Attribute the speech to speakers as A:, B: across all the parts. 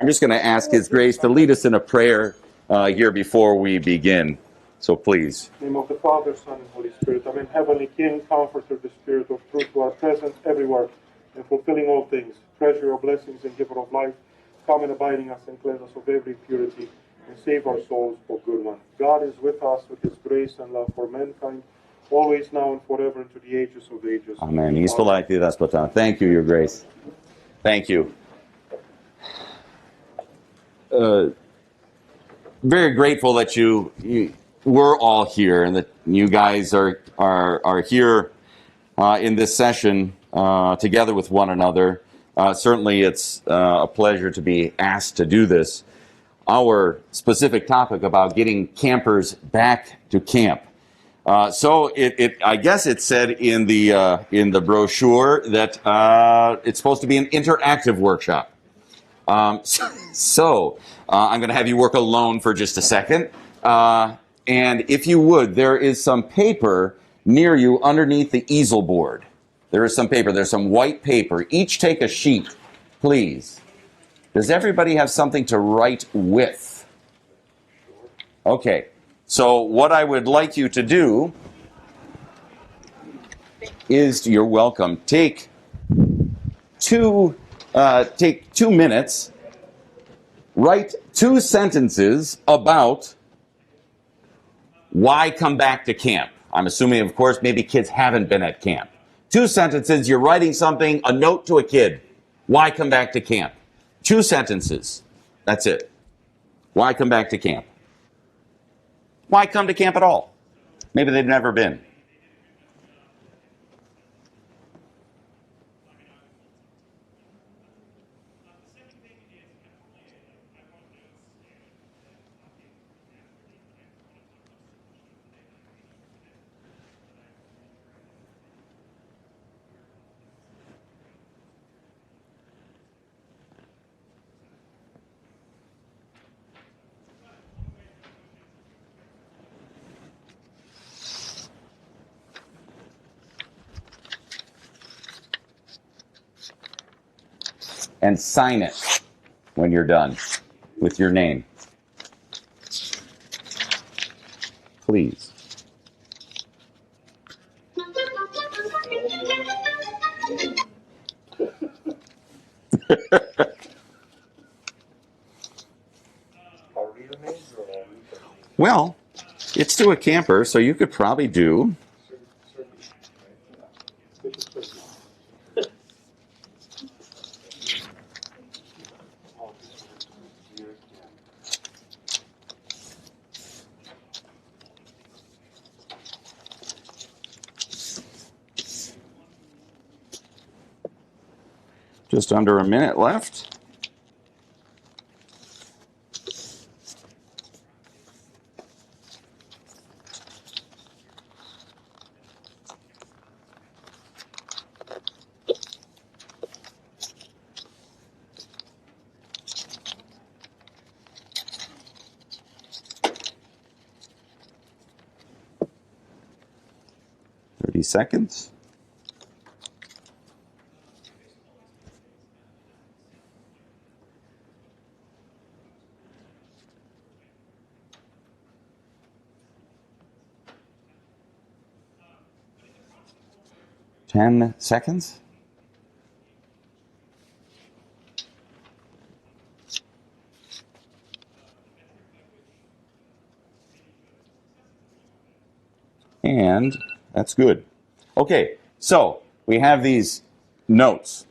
A: I'm just going to ask His Grace to lead us in a prayer here before we begin. So please.
B: In the name of the Father, Son, and Holy Spirit. Amen. Heavenly King, Comforter, the Spirit of truth, who are present everywhere and fulfilling all things, treasure your blessings and giver of life, come and abiding us and cleanse us of every impurity and save our souls, O good one. God is with us with His grace and love for mankind, always, now, and forever, into the ages of ages.
A: Amen. Thank you, Your Grace. Thank you. Very grateful that we're all here and that you guys are here in this session together with one another. Certainly, it's a pleasure to be asked to do this. Our specific topic about getting campers back to camp. So I guess it said in the brochure that it's supposed to be an interactive workshop. So I'm going to have you work alone for just a second. And if you would, there is some paper near you underneath the easel board. There is some paper. There's some white paper. Each take a sheet, please. Does everybody have something to write with? Okay. So what I would like you to do is, you're welcome, take 2 minutes, write 2 sentences about why come back to camp. I'm assuming, of course, maybe kids haven't been at camp. 2 sentences, you're writing something, a note to a kid. Why come back to camp? 2 sentences. That's it. Why come back to camp? Why come to camp at all? Maybe they've never been. And sign it when you're done with your name. Please. Well, it's to a camper, so you could probably do... Just under a minute left. Seconds. Ten seconds. And that's good. Okay, so we have these notes.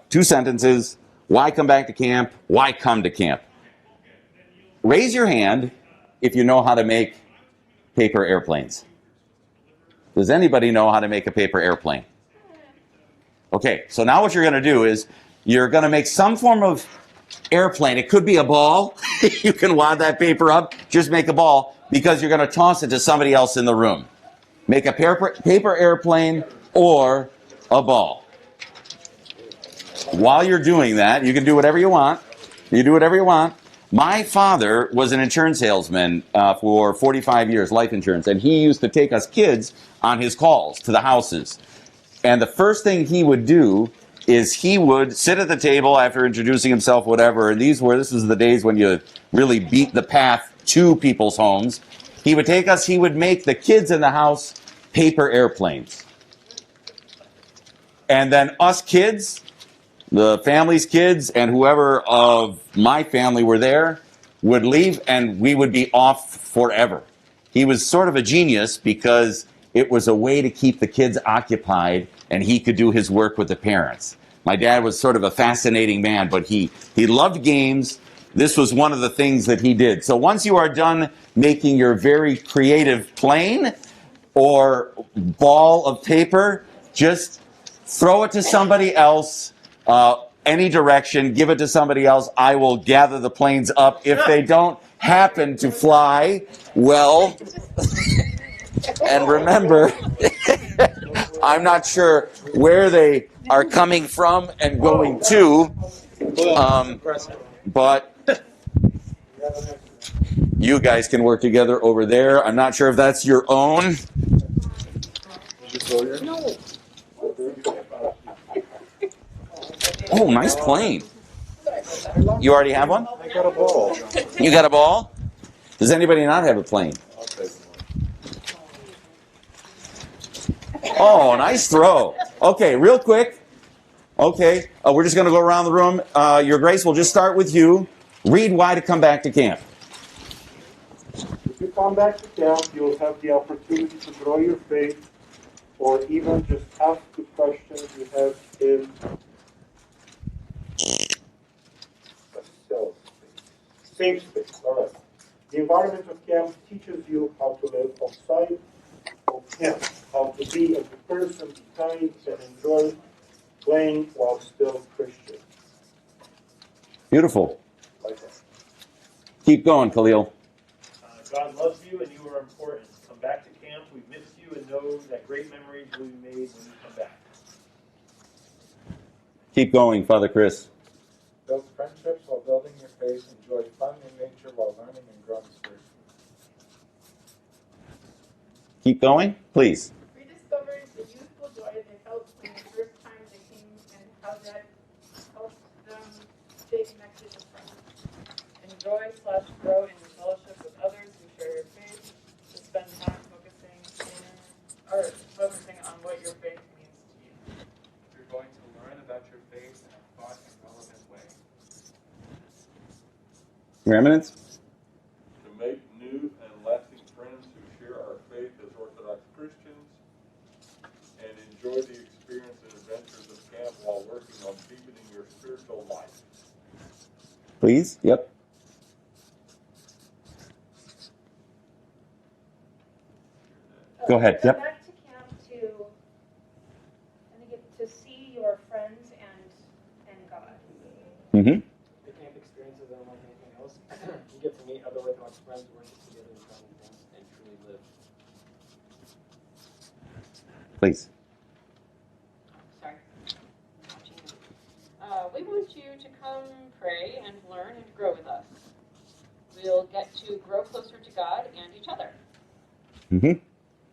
A: 2 sentences. Why come back to camp? Why come to camp? Raise your hand if you know how to make paper airplanes. Does anybody know how to make a paper airplane? Okay, so now what you're going to do is you're going to make some form of airplane. It could be a ball. You can wad that paper up. Just make a ball because you're going to toss it to somebody else in the room. Make a paper airplane or a ball. While you're doing that, you can do whatever you want. You do whatever you want. My father was an insurance salesman for 45 years, life insurance, and he used to take us kids on his calls to the houses. And the first thing he would do is he would sit at the table after introducing himself, whatever, and this was the days when you really beat the path to people's homes. He would take us, he would make the kids in the house paper airplanes. And then us kids, the family's kids, and whoever of my family were there, would leave, and we would be off forever. He was sort of a genius because it was a way to keep the kids occupied, and he could do his work with the parents. My dad was sort of a fascinating man, but he loved games. This was one of the things that he did. So once you are done making your very creative plane or ball of paper, just throw it to somebody else, any direction, give it to somebody else. I will gather the planes up. If they don't happen to fly, well, and remember, I'm not sure where they are coming from and going to, but you guys can work together over there. I'm not sure if that's your own.
C: No.
A: Oh, nice plane. You already have one?
B: I got a ball.
A: You got a ball? Does anybody not have a plane? Oh, nice throw. Okay, real quick. Okay, we're just going to go around the room. Your Grace, we'll just start with you. Read why to come back to camp.
B: If you come back to camp, you'll have the opportunity to grow your faith, or even just ask the questions you have in a safe space. All right. The environment of camp teaches you how to live outside of camp, how to be as a person, be kind, and enjoy playing while still Christian.
A: Beautiful.
B: Like that.
A: Keep going, Khalil.
D: God loves you and you are important. Come back to camp. We miss you and know that great memories will be made when you come back.
A: Keep going, Father Chris.
E: Build friendships while building your faith. Enjoy fun in nature while learning and growing spiritually.
A: Keep going, please.
C: Rediscovered the youthful joy they felt when the first time they came and how that helped them stay connected with friends. Enjoy/grow in your fellowship with others who share your faith. To spend time focusing on what your faith means to you.
E: You're going to learn about your faith in a fun and relevant way.
A: Your Eminence?
F: To make new and lasting friends who share our faith as Orthodox Christians, and enjoy the experience and adventures of camp while working on deepening your spiritual life.
A: Please? Yep. Go ahead.
G: Go
A: Yep.
G: back to camp and get to see your friends and God.
A: Mm-hmm.
H: The camp experiences are unlike anything else. You get to meet other Orthodox friends, worship together, and try new things, and truly live.
A: Please.
I: Sorry. We want you to come pray and learn and grow with us. We'll get to grow closer to God and each other.
A: Mm-hmm.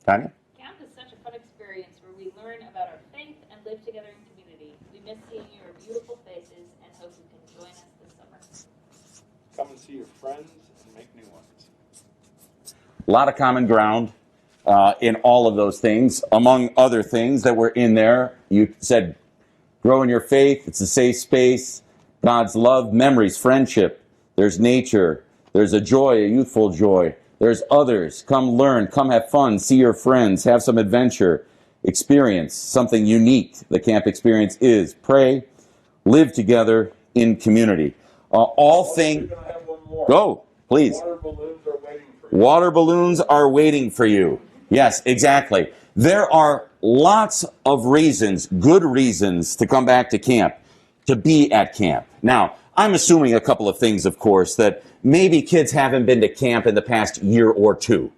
A: Tanya?
I: Camp is such a fun experience where we learn about our faith and live together in community. We miss seeing your beautiful faces and hope you can join us this summer.
E: Come and see your friends and make new ones.
A: A lot of common ground in all of those things. Among other things that were in there, you said grow in your faith. It's a safe space. God's love, memories, friendship. There's nature. There's a joy, a youthful joy. There's others. Come learn. Come have fun. See your friends. Have some adventure. Experience something unique. The camp experience is pray, live together in community. All things. Go, please.
F: Water balloons are waiting for you.
A: Water balloons are waiting for you. Yes, exactly. There are lots of reasons, good reasons, to come back to camp, to be at camp. Now, I'm assuming a couple of things, of course, that maybe kids haven't been to camp in the past year or two.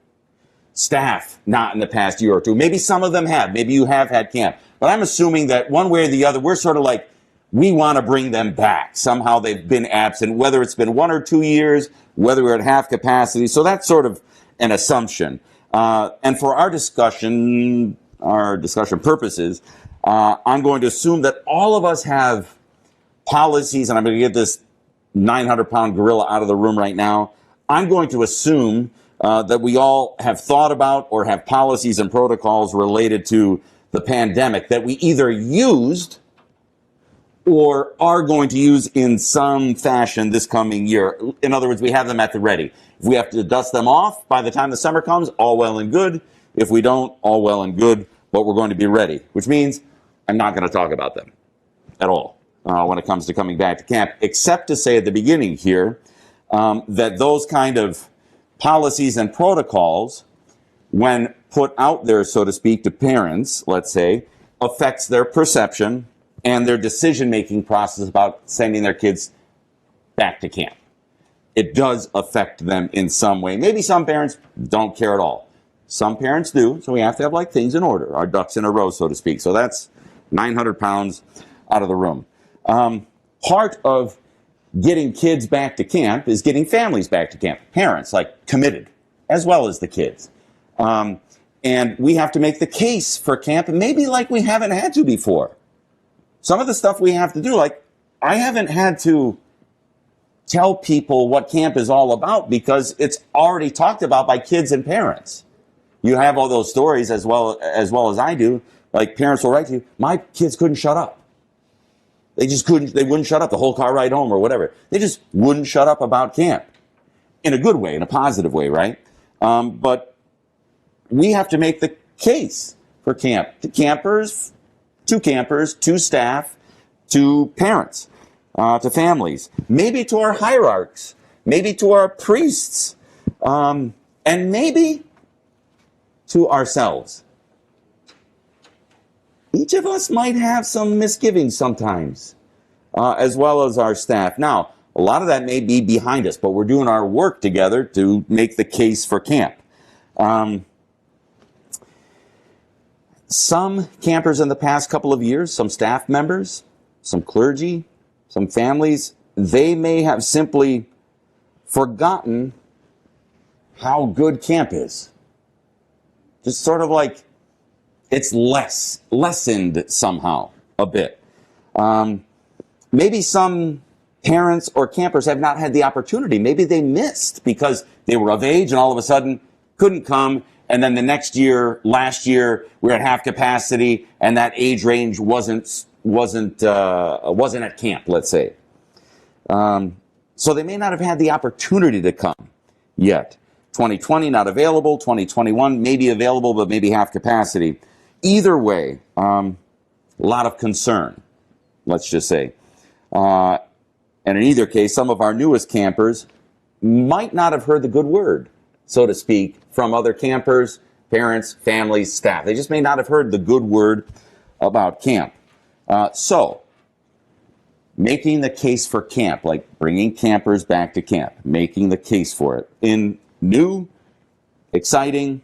A: Staff, not in the past year or two. Maybe some of them have. Maybe you have had camp. But I'm assuming that one way or the other, we're sort of like, we want to bring them back. Somehow they've been absent, whether it's been 1 or 2 years, whether we're at half capacity. So that's sort of an assumption. And for our discussion purposes, I'm going to assume that all of us have policies, and I'm going to get this 900-pound gorilla out of the room right now. I'm going to assume that we all have thought about or have policies and protocols related to the pandemic that we either used or are going to use in some fashion this coming year. In other words, we have them at the ready. If we have to dust them off by the time the summer comes, all well and good. If we don't, all well and good, but we're going to be ready, which means I'm not going to talk about them at all when it comes to coming back to camp, except to say at the beginning here that those kind of policies and protocols, when put out there, so to speak, to parents, let's say, affects their perception and their decision-making process about sending their kids back to camp. It does affect them in some way. Maybe some parents don't care at all. Some parents do, so we have to have like things in order, our ducks in a row, so to speak. So that's 900 pounds out of the room. Part of getting kids back to camp is getting families back to camp. Parents, like, committed, as well as the kids. And we have to make the case for camp, maybe like we haven't had to before. Some of the stuff we have to do, like, I haven't had to tell people what camp is all about because it's already talked about by kids and parents. You have all those stories as well as I do. Like, parents will write to you, my kids couldn't shut up. They just couldn't, they wouldn't shut up the whole car ride home or whatever. They just wouldn't shut up about camp. In a good way, in a positive way, right? But we have to make the case for camp. To campers, to staff, to parents, to families, maybe to our hierarchs, maybe to our priests, and maybe to ourselves. Each of us might have some misgivings sometimes, as well as our staff. Now, a lot of that may be behind us, but we're doing our work together to make the case for camp. Some campers in the past couple of years, some staff members, some clergy, some families, they may have simply forgotten how good camp is. Just sort of like it's lessened somehow a bit. Maybe some parents or campers have not had the opportunity. Maybe they missed because they were of age and all of a sudden couldn't come. And then the next year, last year, we're at half capacity and that age range wasn't at camp, let's say. So they may not have had the opportunity to come yet. 2020 not available, 2021 maybe available, but maybe half capacity. Either way, a lot of concern, let's just say. And in either case, some of our newest campers might not have heard the good word, so to speak, from other campers, parents, families, staff. They just may not have heard the good word about camp. So, making the case for camp, like bringing campers back to camp, making the case for it in new, exciting,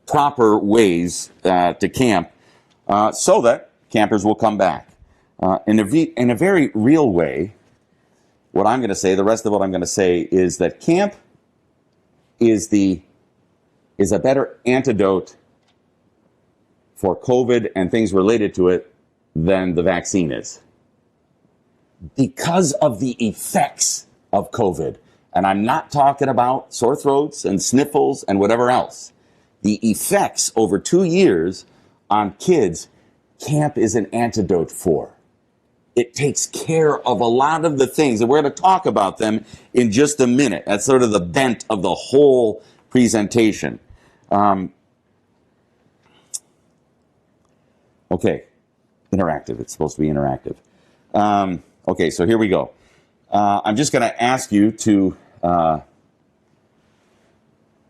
A: proper ways to camp so that campers will come back. In a very real way, what I'm going to say, the rest of what I'm going to say is that camp is a better antidote for COVID and things related to it than the vaccine is. Because of the effects of COVID. And I'm not talking about sore throats and sniffles and whatever else. The effects over 2 years on kids, camp is an antidote for. It takes care of a lot of the things, and we're going to talk about them in just a minute. That's sort of the bent of the whole presentation. Okay, interactive. It's supposed to be interactive. Okay, so here we go. I'm just going to ask you to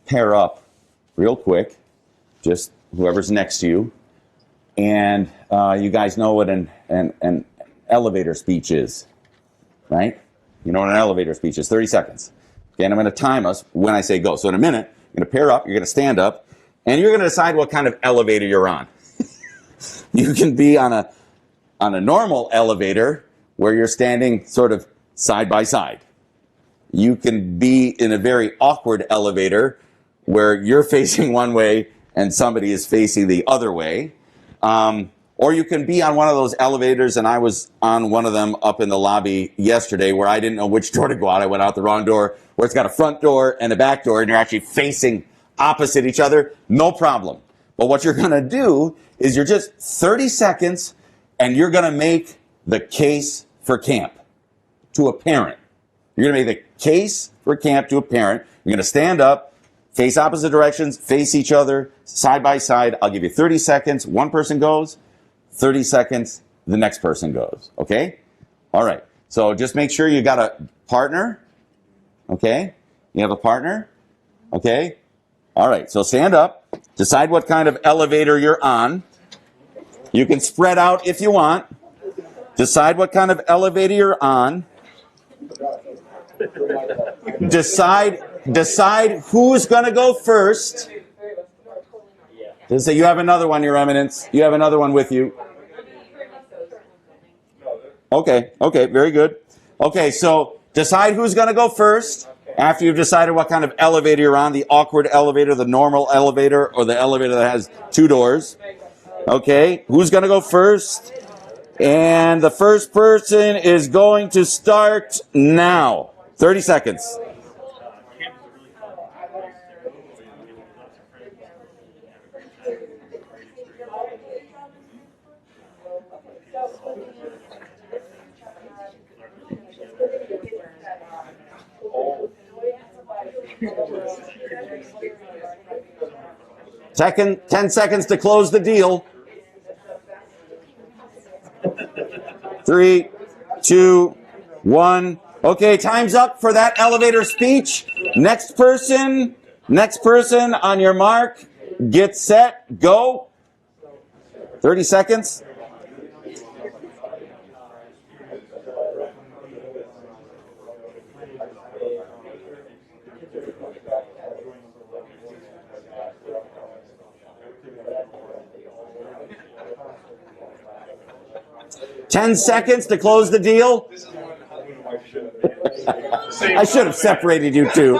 A: pair up real quick, just whoever's next to you. And you guys know what an elevator speech is, right? You know what an elevator speech is, 30 seconds. Okay, and I'm going to time us when I say go. So in a minute, you're going to pair up, you're going to stand up, and you're going to decide what kind of elevator you're on. You can be on a normal elevator where you're standing sort of side by side. You can be in a very awkward elevator where you're facing one way and somebody is facing the other way. Or you can be on one of those elevators, and I was on one of them up in the lobby yesterday where I didn't know which door to go out. I went out the wrong door, where it's got a front door and a back door, and you're actually facing opposite each other. No problem. But what you're going to do is you're just 30 seconds, and you're going to make the case for camp to a parent. You're going to make the case for camp to a parent. You're going to stand up, face opposite directions, face each other, side by side. I'll give you 30 seconds. One person goes. 30 seconds, the next person goes. Okay? All right. So just make sure you got a partner. Okay? You have a partner. Okay? All right. So stand up. Decide what kind of elevator you're on. You can spread out if you want. Decide what kind of elevator you're on. Decide who's going to go first. So you have another one, Your Eminence. You have another one with you. Okay, very good. Okay, so decide who's going to go first after you've decided what kind of elevator you're on, the awkward elevator, the normal elevator, or the elevator that has two doors. Okay, who's going to go first? And the first person is going to start now. 30 seconds. 10 seconds to close the deal. 3, 2, 1. Okay, time's up for that elevator speech. Next person on your mark. Get set, go. 30 seconds. Ten seconds to close the deal. I should have separated you two.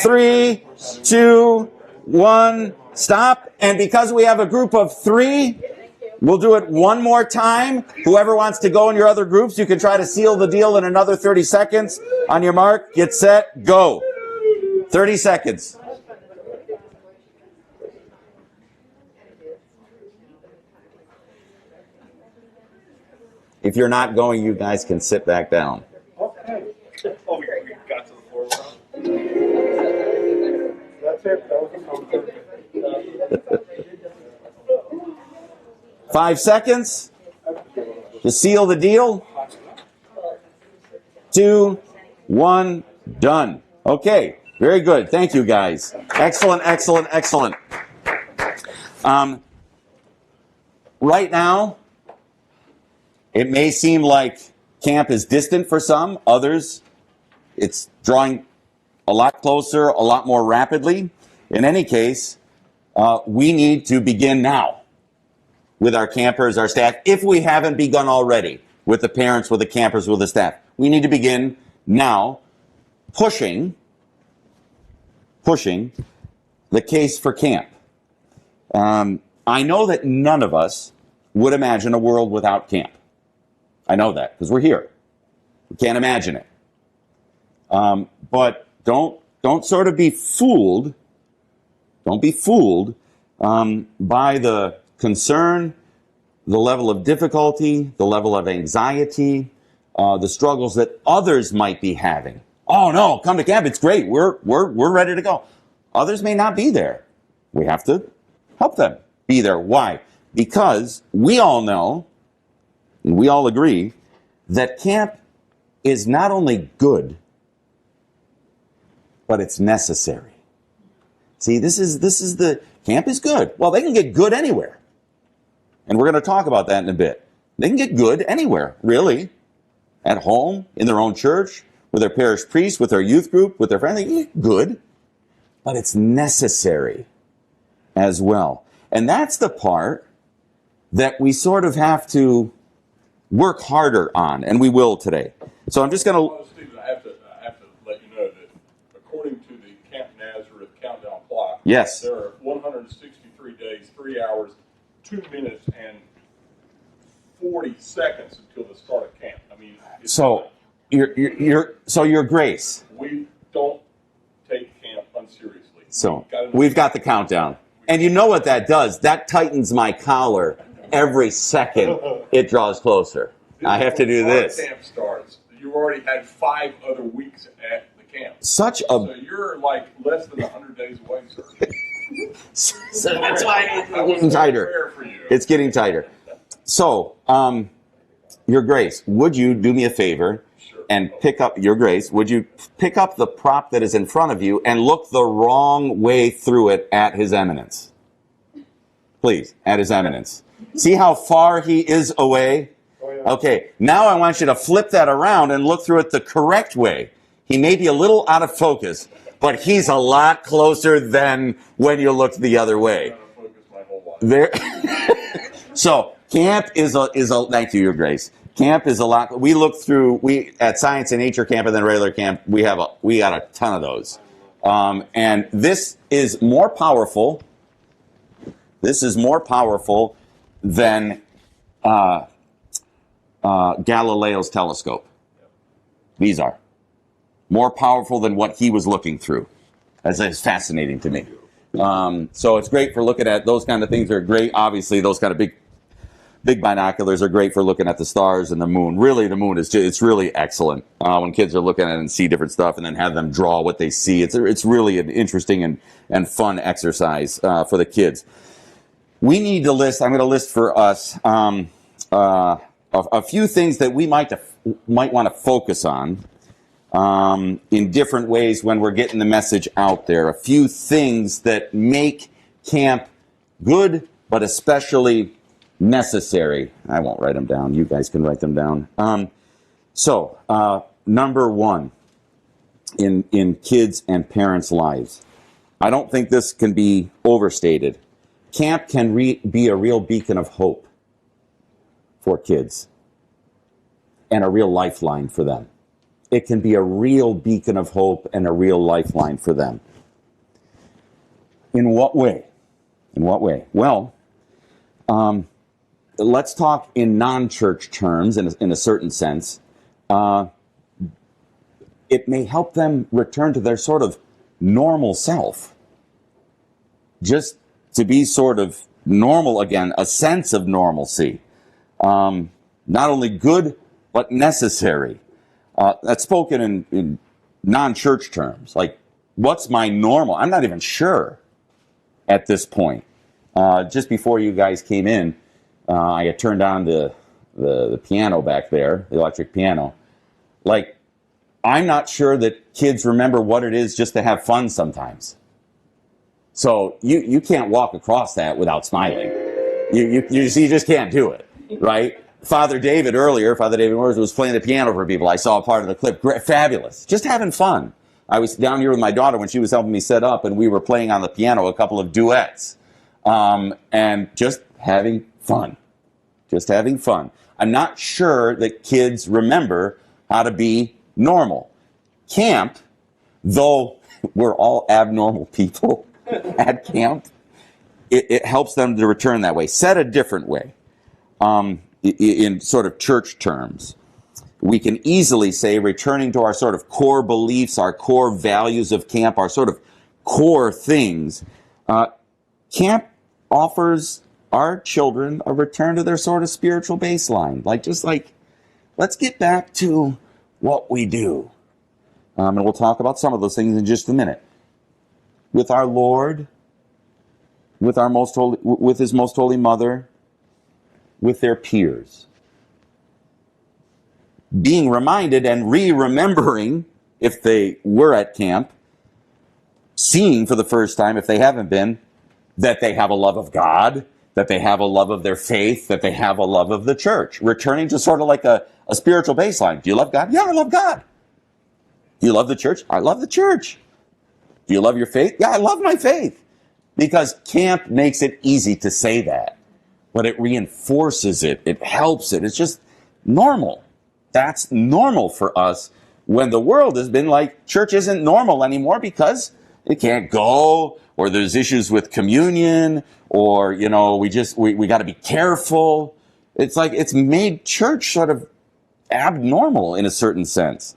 A: 3, 2, 1, stop. And because we have a group of 3, we'll do it one more time. Whoever wants to go in your other groups, you can try to seal the deal in another 30 seconds. On your mark, get set, go. 30 seconds. If you're not going, you guys can sit back down.
B: Okay.
F: Oh, we got to the floor.
B: That's it. That was the
A: 5 seconds to seal the deal. 2, 1, done. Okay, very good. Thank you, guys. Excellent. Right now, it may seem like camp is distant for some. Others, it's drawing a lot closer, a lot more rapidly. In any case, we need to begin now with our campers, our staff, if we haven't begun already with the parents, with the campers, with the staff. We need to begin now pushing the case for camp. I know that none of us would imagine a world without camp. I know that because we're here. We can't imagine it. But don't sort of be fooled. Don't be fooled by the concern, the level of difficulty, the level of anxiety, the struggles that others might be having. Oh no, come to camp. It's great. We're ready to go. Others may not be there. We have to help them be there. Why? Because we all know, and we all agree, that camp is not only good, but it's necessary. See, this is the camp is good. Well, they can get good anywhere. And we're going to talk about that in a bit. They can get good anywhere, really. At home, in their own church, with their parish priest, with their youth group, with their friends. They can get good. But it's necessary as well. And that's the part that we sort of have to work harder on, and we will today. So I'm just going to...
F: Well, Stephen, I have to let you know that according to the Camp Nazareth countdown clock,
A: Yes.
F: there are 163 days, 3 hours, 2 minutes and 40 seconds until the start of camp. I mean, it's
A: So your grace.
F: we don't take camp unseriously.
A: So we've got the countdown. And you know what that does? That tightens my collar every second it draws closer. I have to do this.
F: Camp starts. You already had 5 other weeks at the camp. So you're like less than 100 days away, sir.
A: So that's why it's getting tighter. It's getting tighter. So, Your Grace, would you do me a favor and pick up, Your Grace, would you pick up the prop that is in front of you and look the wrong way through it at His Eminence? Please, at His Eminence. See how far he is away? Okay, now I want you to flip that around and look through it the correct way. He may be a little out of focus, but he's a lot closer than when you looked the other way. There. So camp is a. Thank you, Your Grace. Camp is a lot. We look through. At Science and Nature Camp and then regular camp. We got a ton of those, and this is more powerful. This is more powerful than Galileo's telescope. These are more powerful than what he was looking through. That's fascinating to me. So it's great for looking at those kind of things. Are great. Obviously, those kind of big binoculars are great for looking at the stars and the moon. Really, the moon it's really excellent when kids are looking at it and see different stuff, and then have them draw what they see. It's really an interesting and fun exercise for the kids. We need to list. I'm going to list for us a few things that we might want to focus on in different ways when we're getting the message out there. A few things that make camp good, but especially necessary. I won't write them down. You guys can write them down. Number one in kids and parents' lives. I don't think this can be overstated. Camp can be a real beacon of hope for kids and a real lifeline for them. It can be a real beacon of hope and a real lifeline for them. In what way? In what way? Well, let's talk in non-church terms, in a certain sense. It may help them return to their sort of normal self. Just to be sort of normal again, a sense of normalcy. Not only good, but necessary. That's spoken in non-church terms. Like, what's my normal? I'm not even sure at this point. Just before you guys came in, I had turned on the piano back there, the electric piano. Like, I'm not sure that kids remember what it is just to have fun sometimes. So you can't walk across that without smiling. You just can't do it, right? Father David Morris was playing the piano for people. I saw a part of the clip. Fabulous. Just having fun. I was down here with my daughter when she was helping me set up, and we were playing on the piano a couple of duets. And just having fun. Just having fun. I'm not sure that kids remember how to be normal. Camp, though we're all abnormal people at camp, it helps them to return that way. Said a different way, in sort of church terms, we can easily say returning to our sort of core beliefs, our core values of camp, our sort of core things. Camp offers our children a return to their sort of spiritual baseline. Let's get back to what we do. And we'll talk about some of those things in just a minute. With our Lord, with His most holy mother, with their peers. Being reminded and re-remembering, if they were at camp, seeing for the first time, if they haven't been, that they have a love of God, that they have a love of their faith, that they have a love of the church. Returning to sort of like a spiritual baseline. Do you love God? Yeah, I love God. Do you love the church? I love the church. Do you love your faith? Yeah, I love my faith. Because camp makes it easy to say that. But it reinforces it. It helps it. It's just normal. That's normal for us when the world has been like, church isn't normal anymore because They can't go, or there's issues with communion, or, we got to be careful. It's like it's made church sort of abnormal in a certain sense.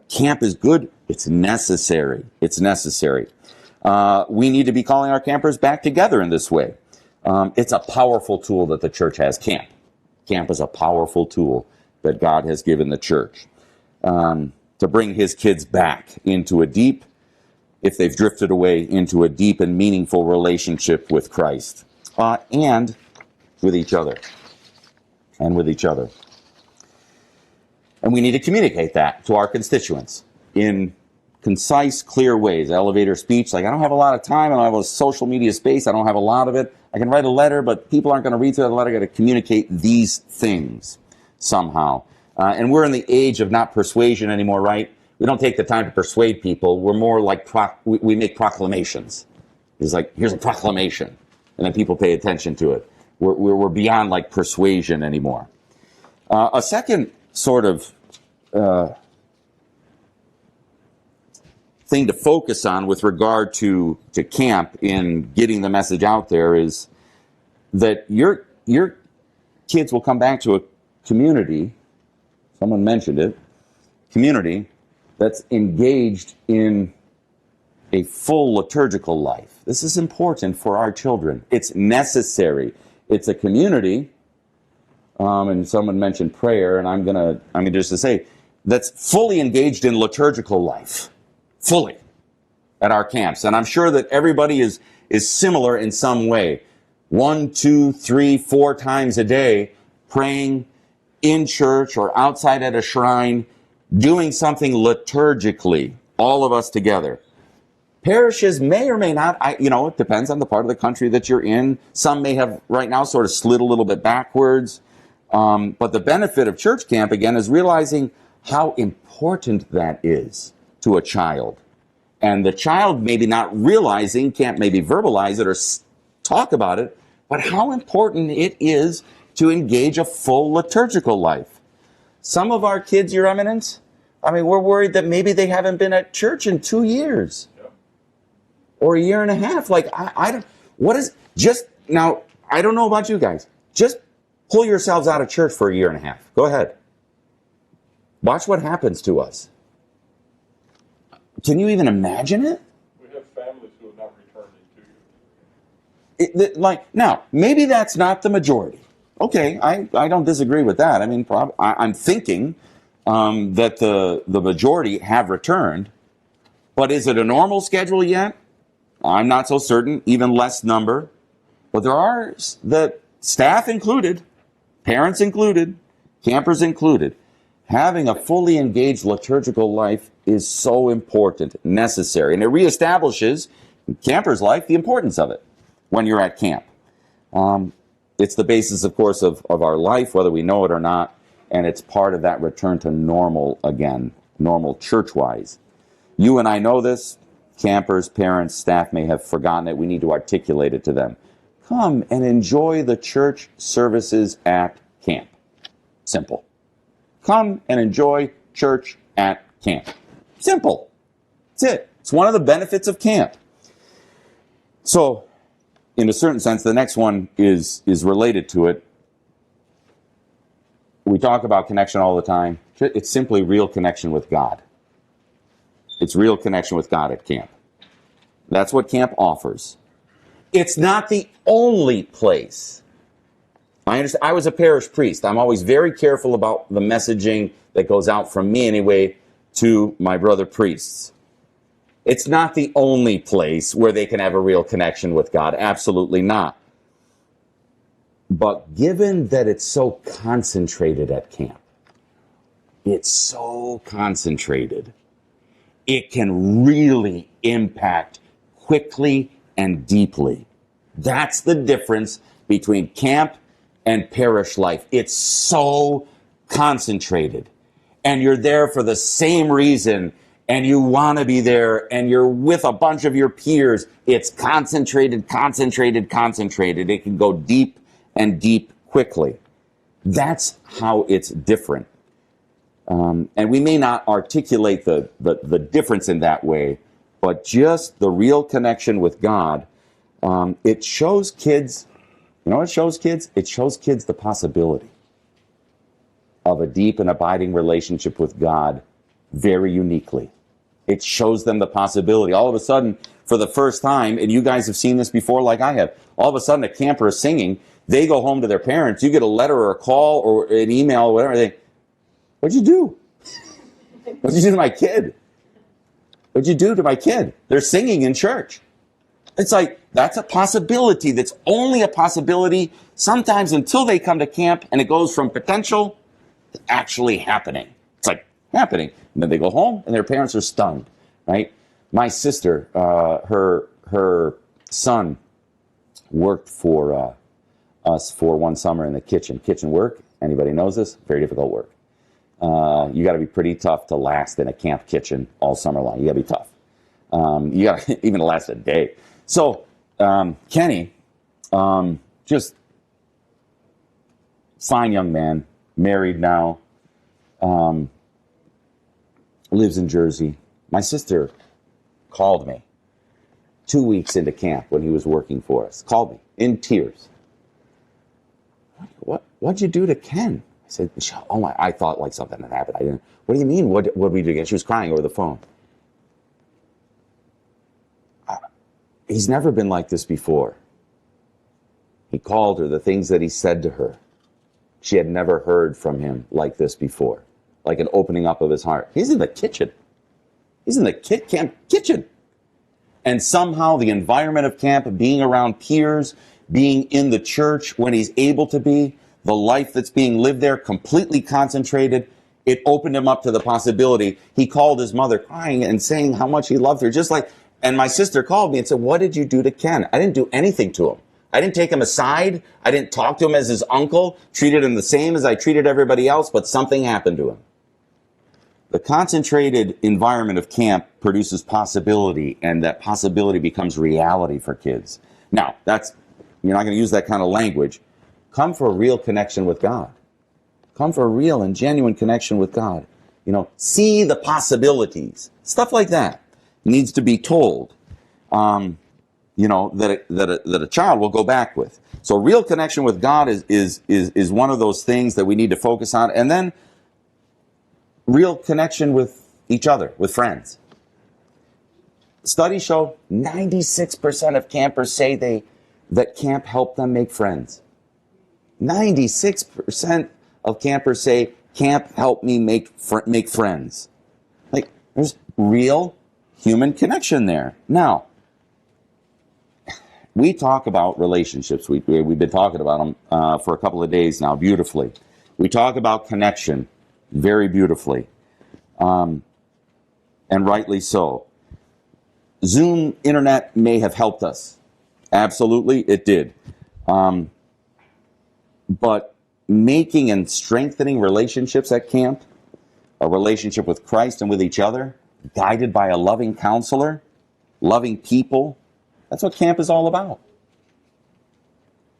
A: Camp is good. It's necessary. It's necessary. We need to be calling our campers back together in this way. It's a powerful tool that the church has, camp. Camp is a powerful tool that God has given the church to bring his kids back into a deep, if they've drifted away, into a deep and meaningful relationship with Christ and with each other. And with each other. And we need to communicate that to our constituents in concise, clear ways. Elevator speech, like I don't have a lot of time, I don't have a social media space, I don't have a lot of it. I can write a letter, but people aren't going to read through that letter. I got to communicate these things somehow. And we're in the age of not persuasion anymore, right? We don't take the time to persuade people. We're more like we make proclamations. It's like, here's a proclamation, and then people pay attention to it. We're beyond like persuasion anymore. A second sort of thing to focus on with regard to camp in getting the message out there is that your kids will come back to a community, someone mentioned it, community that's engaged in a full liturgical life. This is important for our children. It's necessary. It's a community, and someone mentioned prayer, and I'm gonna just to say that's fully engaged in liturgical life, fully, at our camps. And I'm sure that everybody is similar in some way. 1, 2, 3, 4 times a day, praying in church or outside at a shrine, doing something liturgically, all of us together. Parishes may or may not, it depends on the part of the country that you're in. Some may have right now sort of slid a little bit backwards. But the benefit of church camp, again, is realizing how important that is to a child. And the child maybe not realizing, can't maybe verbalize it or talk about it, but how important it is to engage a full liturgical life. Some of our kids, Your Eminence, we're worried that maybe they haven't been at church in 2 years. Or a year and a half. Like, I don't know about you guys. Just pull yourselves out of church for a year and a half. Go ahead. Watch what happens to us. Can you even imagine it?
F: We have families who have not returned in 2 years.
A: Now, maybe that's not the majority. Okay, I don't disagree with that. I'm thinking that the majority have returned. But is it a normal schedule yet? I'm not so certain, even less number. But there are the staff included, parents included, campers included. Having a fully engaged liturgical life is so important, necessary. And it reestablishes in campers' life the importance of it when you're at camp. It's the basis, of course, of our life, whether we know it or not. And it's part of that return to normal again, normal church-wise. You and I know this. Campers, parents, staff may have forgotten it. We need to articulate it to them. Come and enjoy the church services at camp. Simple. Come and enjoy church at camp. Simple. That's it. It's one of the benefits of camp. So, in a certain sense, the next one is related to it. We talk about connection all the time. It's simply real connection with God. It's real connection with God at camp. That's what camp offers. It's not the only place. I understand. I was a parish priest. I'm always very careful about the messaging that goes out from me anyway to my brother priests. It's not the only place where they can have a real connection with God. Absolutely not. But given that it's so concentrated at camp, it's so concentrated, it can really impact quickly and deeply. That's the difference between camp and parish life. It's so concentrated. And you're there for the same reason, and you want to be there, and you're with a bunch of your peers. It's concentrated, concentrated, concentrated. It can go deep and deep quickly. That's how it's different. And we may not articulate the difference in that way, but just the real connection with God, it shows kids, you know what it shows kids? It shows kids the possibility of a deep and abiding relationship with God very uniquely. It shows them the possibility. All of a sudden, for the first time, and you guys have seen this before like I have, all of a sudden a camper is singing, they go home to their parents, you get a letter or a call or an email or whatever, they, what'd you do? What'd you do to my kid? What'd you do to my kid? They're singing in church. It's like, that's a possibility. That's only a possibility sometimes until they come to camp, and it goes from potential to actually happening. It's like happening. And then they go home and their parents are stunned, right? My sister, her son worked for us for one summer in the kitchen. Kitchen work, anybody knows this? Very difficult work. You got to be pretty tough to last in a camp kitchen all summer long. You got to be tough. You got to even last a day. So Kenny, just fine young man, married now, lives in Jersey. My sister called me 2 weeks into camp when he was working for us. Called me in tears. What'd you do to Ken? I said, oh my, I thought like something had happened. I didn't. What do you mean? What did we do again? She was crying over the phone. He's never been like this before. He called her, the things that he said to her. She had never heard from him like this before. Like an opening up of his heart. He's in the kitchen. He's in the camp kitchen. And somehow the environment of camp, being around peers, being in the church when he's able to be, the life that's being lived there, completely concentrated, it opened him up to the possibility. He called his mother crying and saying how much he loved her. Just like, and my sister called me and said, what did you do to Ken? I didn't do anything to him. I didn't take him aside. I didn't talk to him as his uncle, treated him the same as I treated everybody else, but something happened to him. The concentrated environment of camp produces possibility, and that possibility becomes reality for kids. Now, you're not going to use that kind of language. Come for a real connection with God. Come for a real and genuine connection with God. See the possibilities. Stuff like that needs to be told, that a child will go back with. So real connection with God is one of those things that we need to focus on. And then real connection with each other, with friends. Studies show 96% of campers say that camp helped them make friends. 96% of campers say camp helped me make friends. Like, there's real human connection there. Now, we talk about relationships. We've been talking about them for a couple of days now, beautifully. We talk about connection very beautifully, and rightly so. Zoom internet may have helped us. Absolutely, it did. But making and strengthening relationships at camp, a relationship with Christ and with each other, guided by a loving counselor, loving people, that's what camp is all about.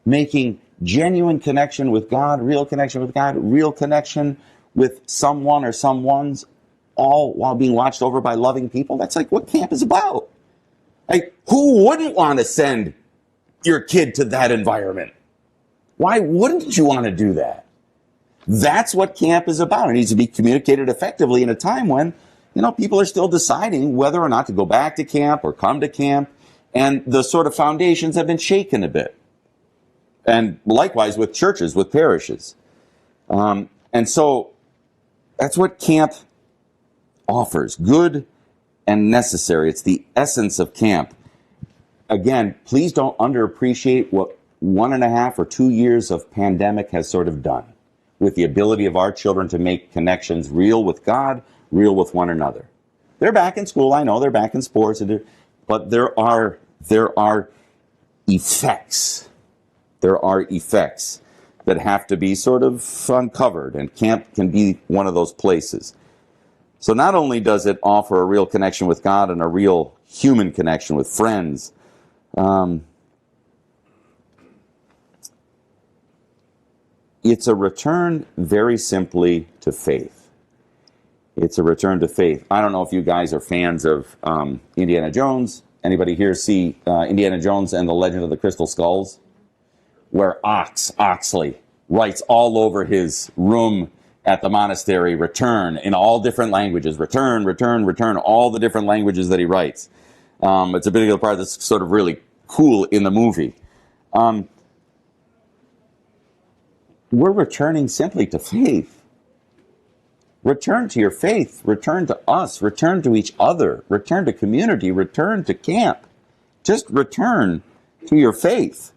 A: Making genuine connection with God, real connection with God, real connection with someone or someone's, all while being watched over by loving people. That's like what camp is about. Like, who wouldn't want to send your kid to that environment? Why wouldn't you want to do that? That's what camp is about. It needs to be communicated effectively in a time when, people are still deciding whether or not to go back to camp or come to camp. And the sort of foundations have been shaken a bit. And likewise with churches, with parishes. And so that's what camp offers. Good and necessary. It's the essence of camp. Again, please don't underappreciate what 1.5 or 2 years of pandemic has sort of done with the ability of our children to make connections real with God, real with one another. They're back in school. I know they're back in sports, but there are effects. There are effects that have to be sort of uncovered, and camp can be one of those places. So not only does it offer a real connection with God and a real human connection with friends, it's a return very simply to faith. It's a return to faith. I don't know if you guys are fans of Indiana Jones. Anybody here see Indiana Jones and the Legend of the Crystal Skulls? Where Oxley, writes all over his room at the monastery, return, in all different languages. Return, return, return, all the different languages that he writes. It's a particular part that's sort of really cool in the movie. We're returning simply to faith. Return to your faith. Return to us. Return to each other. Return to community. Return to camp. Just return to your faith.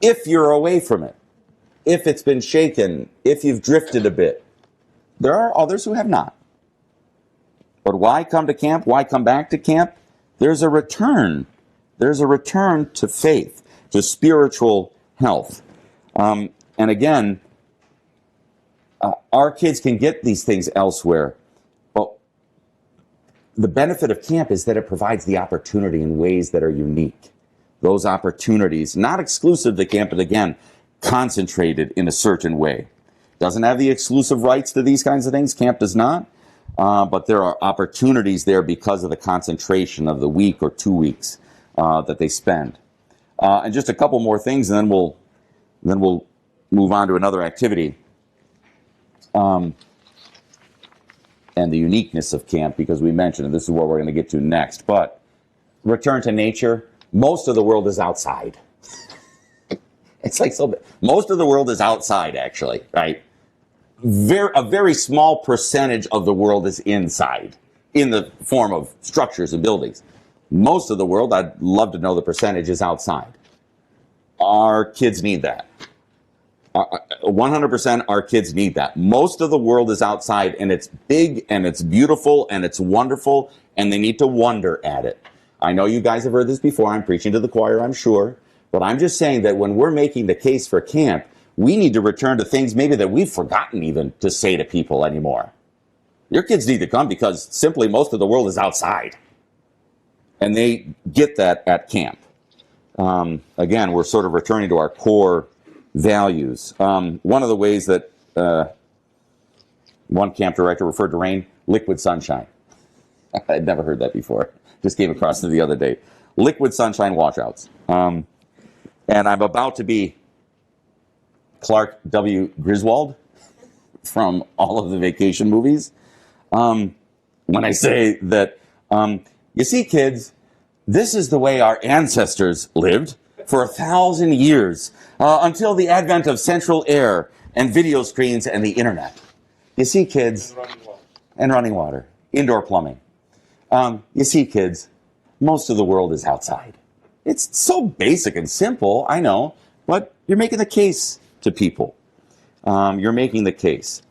A: If you're away from it, if it's been shaken, if you've drifted a bit. There are others who have not. But why come to camp? Why come back to camp? There's a return. There's a return to faith, to spiritual health. And again, our kids can get these things elsewhere. Well, the benefit of camp is that it provides the opportunity in ways that are unique. Those opportunities, not exclusive to camp, but again, concentrated in a certain way. Doesn't have the exclusive rights to these kinds of things. Camp does not. But there are opportunities there because of the concentration of the week or 2 weeks that they spend. And just a couple more things, and then we'll move on to another activity. And the uniqueness of camp, because we mentioned, and this is what we're going to get to next. But return to nature. Most of the world is outside. It's like so. Most of the world is outside, actually, right? A very small percentage of the world is inside, in the form of structures and buildings. Most of the world, I'd love to know the percentage, is outside. Our kids need that. 100% our kids need that. Most of the world is outside, and it's big, and it's beautiful, and it's wonderful, and they need to wonder at it. I know you guys have heard this before. I'm preaching to the choir, I'm sure. But I'm just saying that when we're making the case for camp, we need to return to things maybe that we've forgotten even to say to people anymore. Your kids need to come because simply most of the world is outside. And they get that at camp. Again, we're sort of returning to our core values. One of the ways that one camp director referred to rain, liquid sunshine. I'd never heard that before. Just came across it the other day. Liquid sunshine washouts. And I'm about to be Clark W. Griswold from all of the vacation movies. When I say that, you see, kids, this is the way our ancestors lived for 1,000 years until the advent of central air and video screens and the internet. You see, kids, and running water, indoor plumbing. You see, kids, most of the world is outside. It's so basic and simple, I know, but you're making the case to people. You're making the case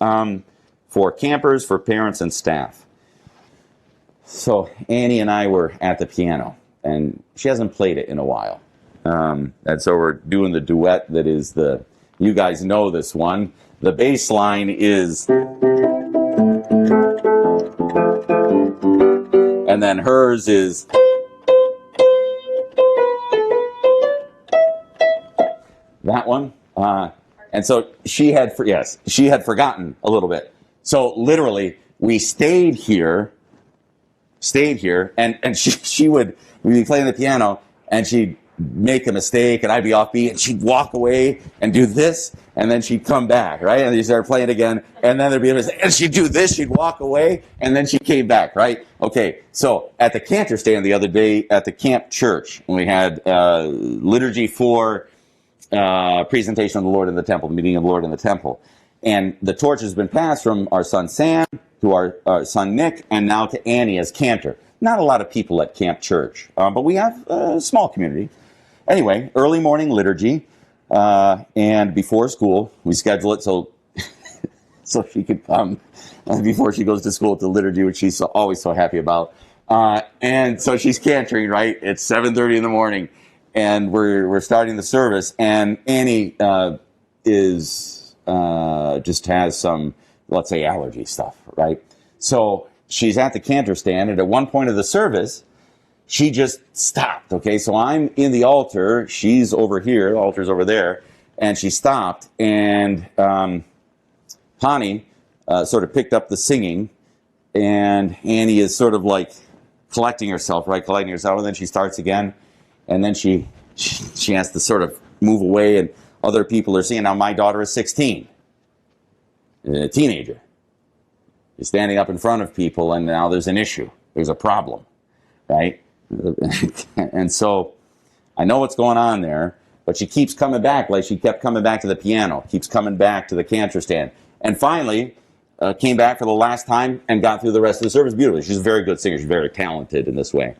A: for campers, for parents, and staff. So Annie and I were at the piano, and she hasn't played it in a while. And so we're doing the duet that is you guys know this one. The bass line is, and then hers is, that one. And so she had forgotten a little bit. So literally, we stayed here, and we'd be playing the piano, and she'd make a mistake, and I'd be offbeat, and she'd walk away and do this, and then she'd come back, right? And you start playing again, and then there'd be a mistake, and she'd do this, she'd walk away, and then she came back, right? Okay, so at the cantor stand the other day at the camp church, we had liturgy for presentation of the Lord in the temple, the meeting of the Lord in the temple. And the torch has been passed from our son Sam to our son Nick, and now to Annie as cantor. Not a lot of people at camp church, but we have a small community. Anyway, early morning liturgy, and before school, we schedule it so she could come before she goes to school to liturgy, which she's always so happy about. And so she's cantoring, right? It's 7:30 in the morning. And we're starting the service, and Annie just has some, let's say, allergy stuff, right? So she's at the cantor stand, and at one point of the service, she just stopped, okay? So I'm in the altar, she's over here, the altar's over there, and she stopped, and Pani sort of picked up the singing, and Annie is sort of like collecting herself, right? Collecting herself, and then she starts again, and then she has to sort of move away, and other people are seeing. Now, my daughter is 16, a teenager. She's standing up in front of people, and now there's an issue. There's a problem, right? And so I know what's going on there, but she keeps coming back, like she kept coming back to the piano, keeps coming back to the cantor stand, and finally came back for the last time and got through the rest of the service beautifully. She's a very good singer. She's very talented in this way.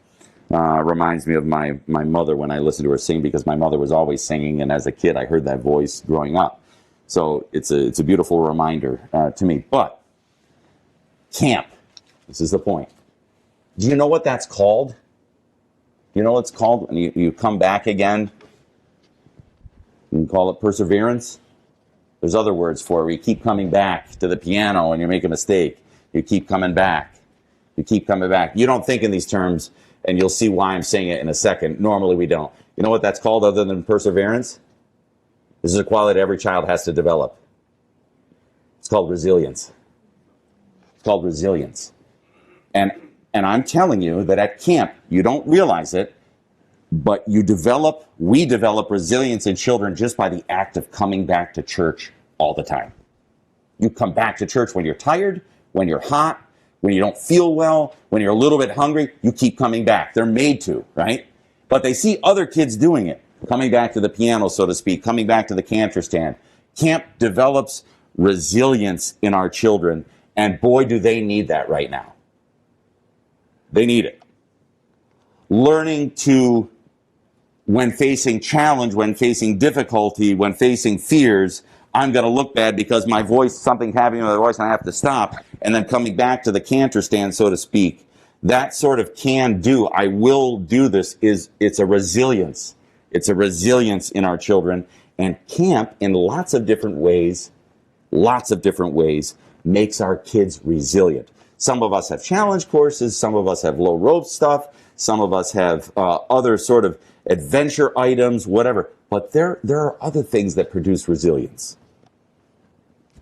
A: Reminds me of my mother when I listened to her sing, because my mother was always singing, and as a kid I heard that voice growing up. So it's a beautiful reminder to me. But camp, this is the point. Do you know what that's called? You know what it's called when you come back again? You can call it perseverance. There's other words for it. Where you keep coming back to the piano and you make a mistake. You keep coming back. You keep coming back. You don't think in these terms, and you'll see why I'm saying it in a second. Normally we don't. You know what that's called other than perseverance? This is a quality every child has to develop. It's called resilience. It's called resilience. And I'm telling you that at camp, you don't realize it, but we develop resilience in children just by the act of coming back to church all the time. You come back to church when you're tired, when you're hot, when you don't feel well, when you're a little bit hungry, you keep coming back. They're made to, right? But they see other kids doing it, coming back to the piano, so to speak, coming back to the cantor stand. Camp develops resilience in our children, and boy, do they need that right now. They need it. Learning to, when facing challenge, when facing difficulty, when facing fears, I'm going to look bad because my voice, something happening with my voice, and I have to stop, and then coming back to the cantor stand, so to speak. That sort of can do, I will do this, it's a resilience. It's a resilience in our children. And camp, in lots of different ways, makes our kids resilient. Some of us have challenge courses, some of us have low rope stuff, some of us have other sort of adventure items, whatever. But there are other things that produce resilience.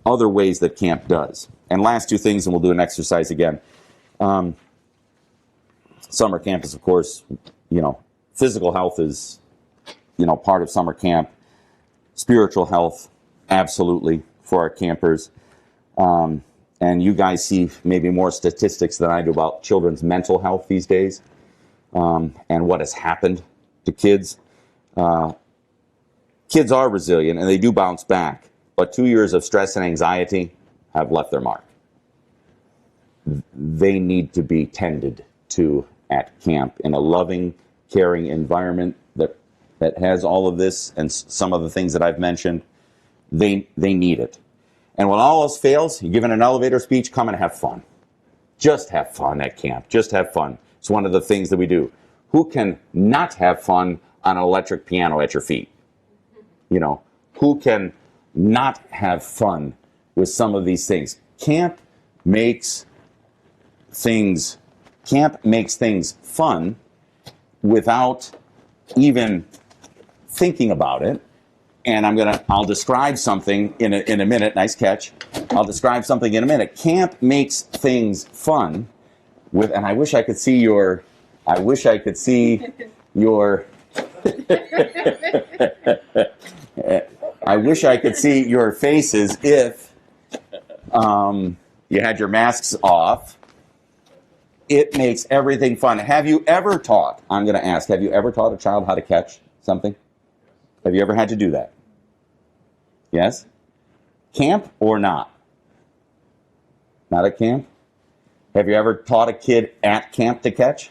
A: Other ways that camp does. And last two things, and we'll do an exercise again. Summer camp is, of course, physical health is, part of summer camp. Spiritual health, absolutely, for our campers. And you guys see maybe more statistics than I do about children's mental health these days, and what has happened to kids. Kids are resilient, and they do bounce back. But 2 years of stress and anxiety have left their mark. They need to be tended to at camp in a loving, caring environment that has all of this and some of the things that I've mentioned. They need it. And when all else fails, you're given an elevator speech, come and have fun. Just have fun at camp. Just have fun. It's one of the things that we do. Who can not have fun on an electric piano at your feet? Who can not have fun with some of these things? Camp makes things fun without even thinking about it. And I'll describe something in a minute. Nice catch. I'll describe something in a minute. Camp makes things fun and I wish I could see your I wish I could see your faces if you had your masks off. It makes everything fun. Have you ever taught a child how to catch something? Have you ever had to do that? Yes? Camp or not? Not at camp? Have you ever taught a kid at camp to catch?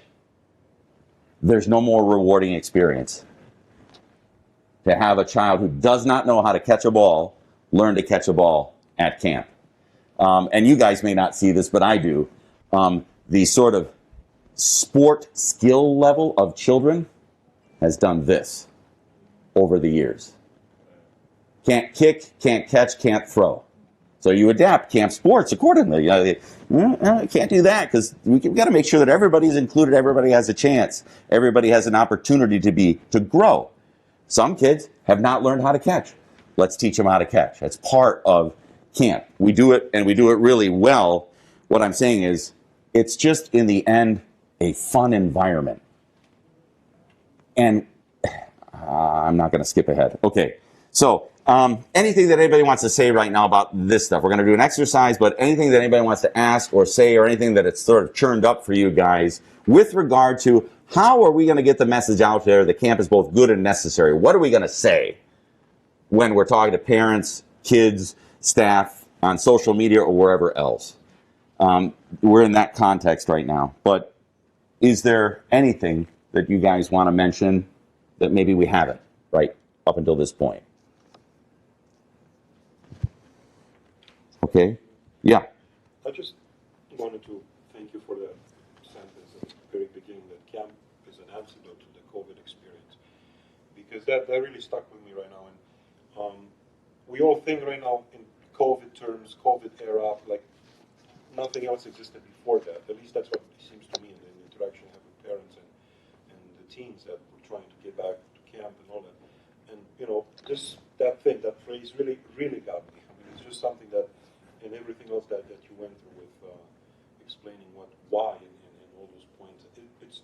A: There's no more rewarding experience to have a child who does not know how to catch a ball learn to catch a ball at camp. And you guys may not see this, but I do. The sort of sport skill level of children has done this over the years. Can't kick, can't catch, can't throw. So you adapt camp sports accordingly. Can't do that because we've got to make sure that everybody's included, everybody has a chance, everybody has an opportunity to grow. Some kids have not learned how to catch. Let's teach them how to catch. That's part of camp. We do it, and we do it really well. What I'm saying is it's just, in the end, a fun environment. And I'm not going to skip ahead. Okay, so anything that anybody wants to say right now about this stuff? We're going to do an exercise, but anything that anybody wants to ask or say, or anything that it's sort of churned up for you guys with regard to how are we going to get the message out there that camp is both good and necessary? What are we going to say when we're talking to parents, kids, staff, on social media, or wherever else? We're in that context right now. But is there anything that you guys want to mention that maybe we haven't, right, up until this point? Okay? Yeah.
B: I just wanted to thank you for that sentence at the very beginning, that camp is an antidote to the COVID experience. Because that really stuck with me right now. And we all think right now in COVID terms, COVID era, like nothing else existed before that. At least that's what it seems to me in the interaction I have with parents and the teens that were trying to get back to camp and all that. And, you know, just that thing, that phrase really, really got me. I mean, it's just something that, and everything else that you went through with explaining why and all those points,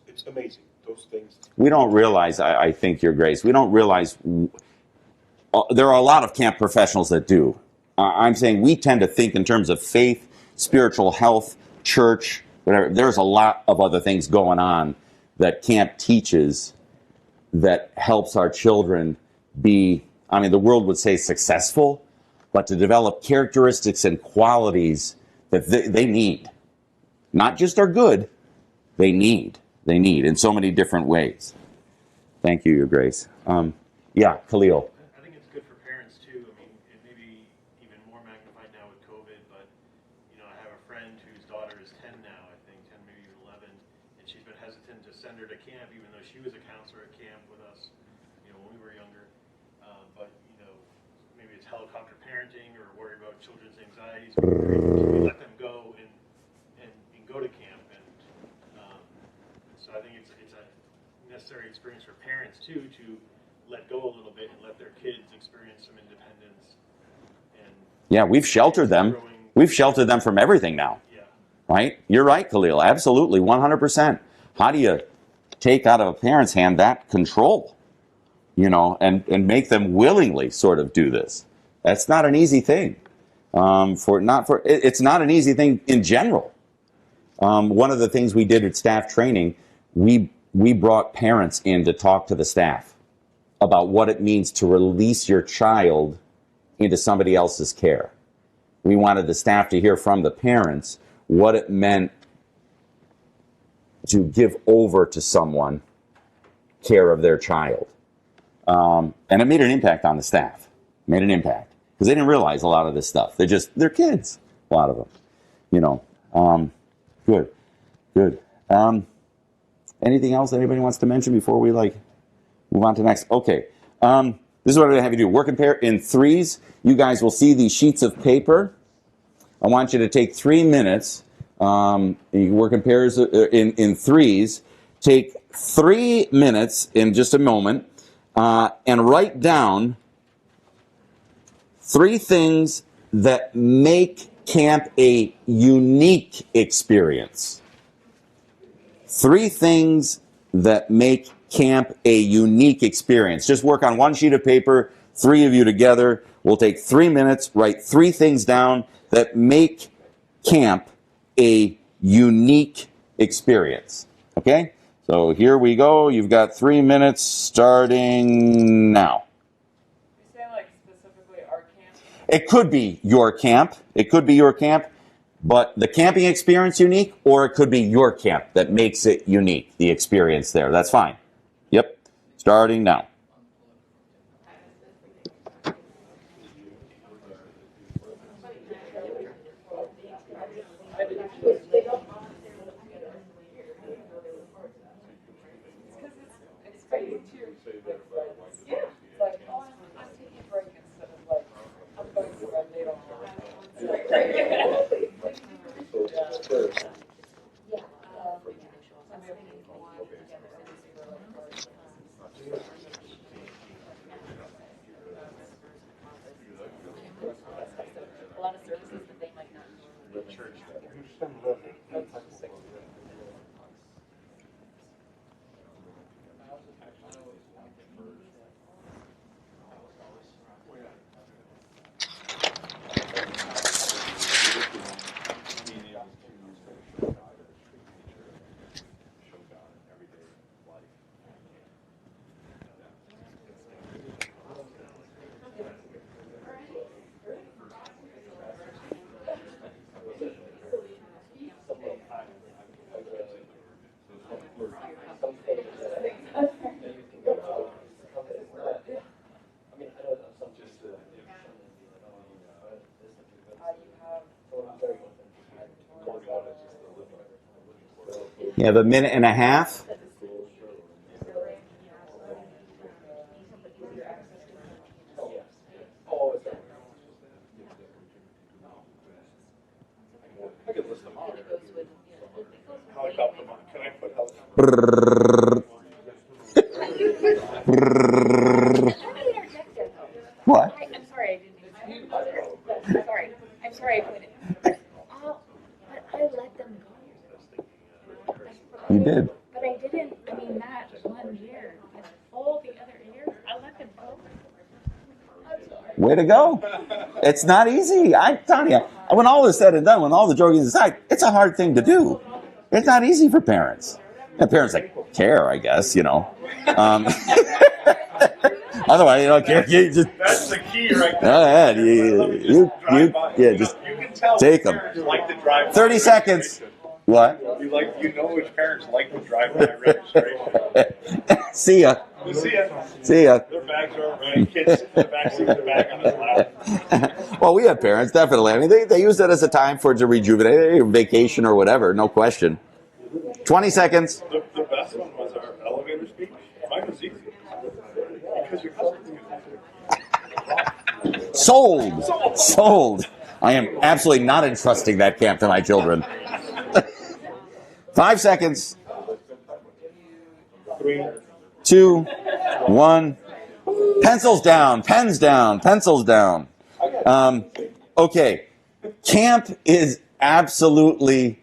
B: it's amazing. Those things.
A: We don't realize, I think, Your Grace, we don't realize, there are a lot of camp professionals that do. I'm saying we tend to think in terms of faith, spiritual health, church, whatever. There's a lot of other things going on that camp teaches that helps our children be, I mean, the world would say successful, but to develop characteristics and qualities that they need. Not just are good, they need. They need in so many different ways. Thank you, Your Grace. Yeah, Khalil.
D: I think it's good for parents too. I mean, it may be even more magnified now with COVID, but you know, I have a friend whose daughter is 10 now, I think 10, maybe even 11, and she's been hesitant to send her to camp, even though she was a counselor at camp with us, you know, when we were younger. But you know, maybe it's helicopter parenting or worry about children's anxieties. We let them go and go to camp, and so I think it's a necessary experience for parents too to let go a little bit and let their kids experience some independence. And
A: yeah, we've sheltered them. We've sheltered them from everything now.
D: Yeah.
A: Right? You're right, Khalil. Absolutely, 100%. How do you take out of a parent's hand that control? You know, and make them willingly sort of do this. That's not an easy thing. It's not an easy thing in general. One of the things we did at staff training, we brought parents in to talk to the staff about what it means to release your child into somebody else's care. We wanted the staff to hear from the parents what it meant to give over to someone care of their child. And it made an impact on the staff. Made an impact. Because they didn't realize a lot of this stuff. They're kids, a lot of them. You know. Good. Anything else anybody wants to mention before we move on to next? Okay. This is what I'm going to have you do. Work in threes. You guys will see these sheets of paper. I want you to take 3 minutes. You can work in pairs in threes. Take 3 minutes in just a moment and write down 3 things that make camp a unique experience. 3 things that make camp a unique experience. Just work on one sheet of paper, 3 of you together. We'll take 3 minutes, write 3 things down that make camp a unique experience. Okay? So here we go. You've got 3 minutes starting now.
C: You say specifically our camp?
A: It could be your camp. It could be your camp. But the camping experience unique, or it could be your camp that makes it unique, the experience there. That's fine. Yep. Starting now. You have a minute and a half. What?
G: I'm sorry, I didn't. Sorry, I'm sorry I pointed. But I let them go.
A: You did.
G: But I didn't. I mean, that 1 year. But all the other years, I let them go. I'm sorry.
A: Way to go. It's not easy. I'm telling you, when all is said and done, when all the joking is aside, it's a hard thing to do. It's not easy for parents. And parents care, I guess, Otherwise, you don't care. You just,
D: That's the key right there.
A: go ahead. You just
D: You can tell
A: take
D: which
A: 'em.
D: parents like to drive.
A: 30 seconds. What?
D: You know which parents like to drive by registration.
A: See ya.
D: You see it.
A: See ya.
D: Their bags are right. Kids sit in the back seat with the bag on his lap.
A: Well, we have parents, definitely. I mean, they use that as a time for it to rejuvenate, vacation or whatever, no question. 20 seconds.
D: The best one was our elevator speech. Mine was easy. Because your husband
A: Sold. I am absolutely not entrusting that camp to my children. 5 seconds.
B: 3,
A: 2, 1. Pencils down, pens down, pencils down. Okay. Camp is absolutely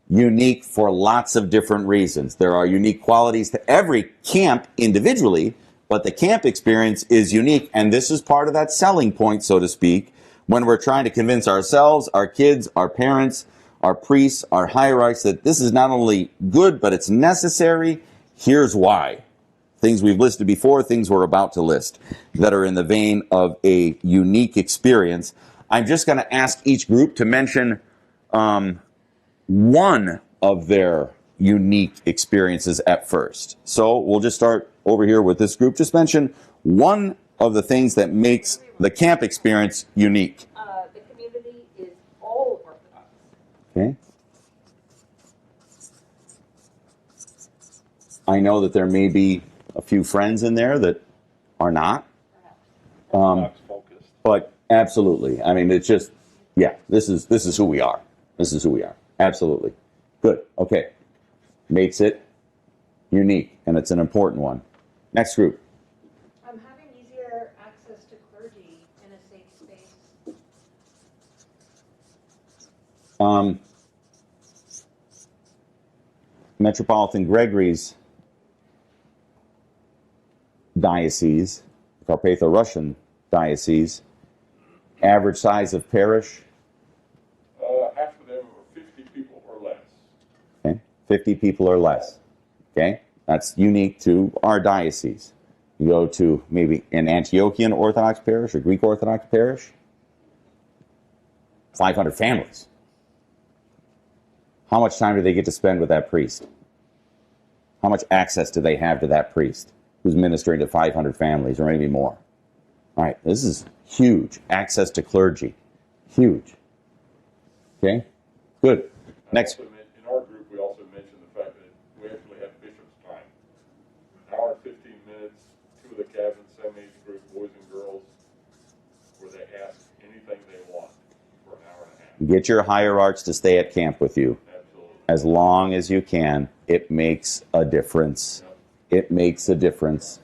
A: unique for lots of different reasons. There are unique qualities to every camp individually, but the camp experience is unique, and this is part of that selling point, so to speak, when we're trying to convince ourselves, our kids, our parents, our priests, our hierarchs, that this is not only good, but it's necessary. Here's why. Things we've listed before, things we're about to list, that are in the vein of a unique experience. I'm just going to ask each group to mention one of their unique experiences at first. So we'll just start over here with this group. Just mention one of the things that makes the camp experience unique.
I: The community is all Orthodox.
A: Okay. I know that there may be a few friends in there that are not. But absolutely. I mean, it's just, yeah, this is who we are. This is who we are. Absolutely. Good. Okay. Makes it unique, and it's an important one. Next group.
G: Having easier access to clergy in a safe space.
A: Metropolitan Gregory's diocese, Carpatho-Russian diocese, average size of parish?
F: Half of them are 50 people or less.
A: Okay, 50 people or less. Okay, that's unique to our diocese. You go to maybe an Antiochian Orthodox parish or Greek Orthodox parish, 500 families. How much time do they get to spend with that priest? How much access do they have to that priest who's ministering to 500 families or maybe more? All right, this is huge. Access to clergy. Huge. Okay, good. Next.
F: In our group, we also mentioned the fact that we actually have bishop's time. An hour and 15 minutes, 2 of the cabins, same age group, boys and girls, where they ask anything they want for an hour and a half.
A: Get your hierarchs to stay at camp with you.
F: Absolutely.
A: As long as you can. It makes a difference. It makes a difference.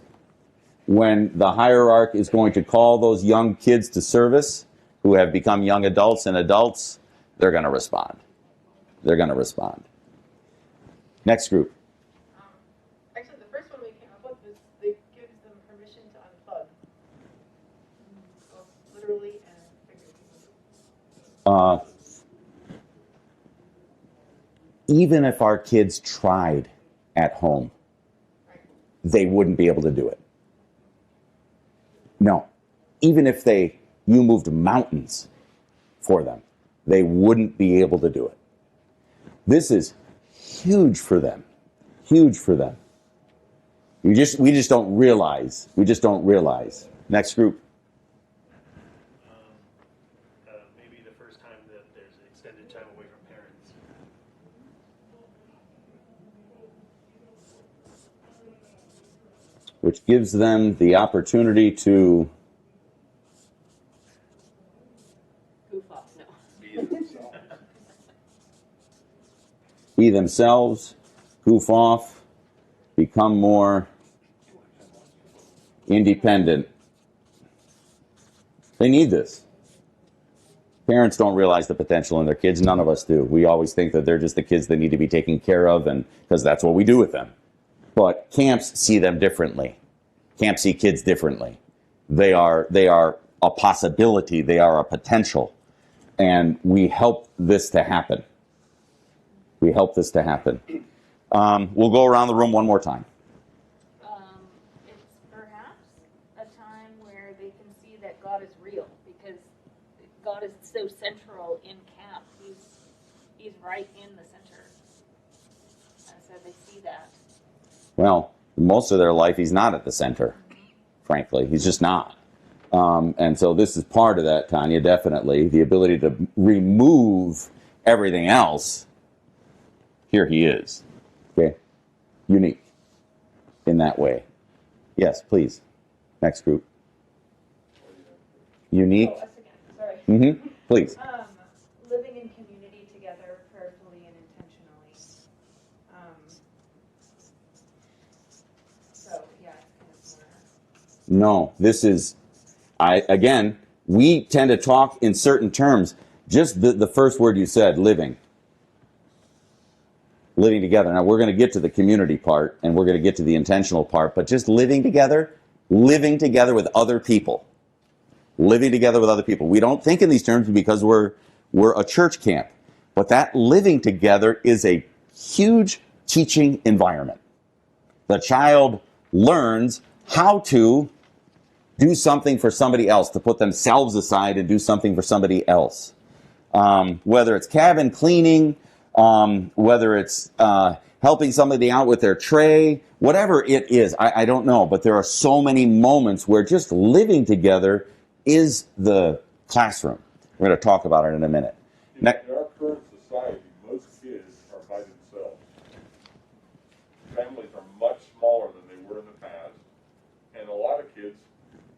A: When the hierarch is going to call those young kids to service who have become young adults and adults, they're going to respond. They're going to respond. Next group.
C: Actually, the first one we came up with was it gives them permission to unplug, both literally and figuratively.
A: Even if our kids tried at home, they wouldn't be able to do it. No. Even if you moved mountains for them, they wouldn't be able to do it. This is huge for them. Huge for them. We just don't realize. We just don't realize. Next group.
D: Maybe the first time that there's extended time away from parents.
A: which gives them the opportunity to
I: Goof off, no.
A: be themselves, goof off, become more independent. They need this. Parents don't realize the potential in their kids. None of us do. We always think that they're just the kids that need to be taken care of, and because that's what we do with them. But camps see them differently. Camps see kids differently. They are a possibility. They are a potential. And we help this to happen. We help this to happen. We'll go around the room one more time.
I: It's perhaps a time where they can see that God is real, because God is so central in camp. He's right in the center. And so they see that.
A: Well, most of their life, he's not at the center, frankly. He's just not. And so this is part of that, Tanya, definitely. The ability to remove everything else. Here he is. Okay? Unique in that way. Yes, please. Next group. Unique.
C: Oh, us again. Sorry.
A: Please.
C: Living in community together prayerfully and intentionally. So, yeah, it's kind of more.
A: No, this is, again, we tend to talk in certain terms. Just the first word you said, living. Living together. Now, we're going to get to the community part, and we're going to get to the intentional part, but just living together with other people. Living together with other people. We don't think in these terms because we're a church camp, but that living together is a huge teaching environment. The child learns how to do something for somebody else, to put themselves aside and do something for somebody else. Whether it's cabin cleaning, whether it's helping somebody out with their tray, whatever it is, I don't know. But there are so many moments where just living together is the classroom. We're going to talk about it in a minute.
F: In our current society, most kids are by themselves. Families are much smaller than they were in the past. And a lot of kids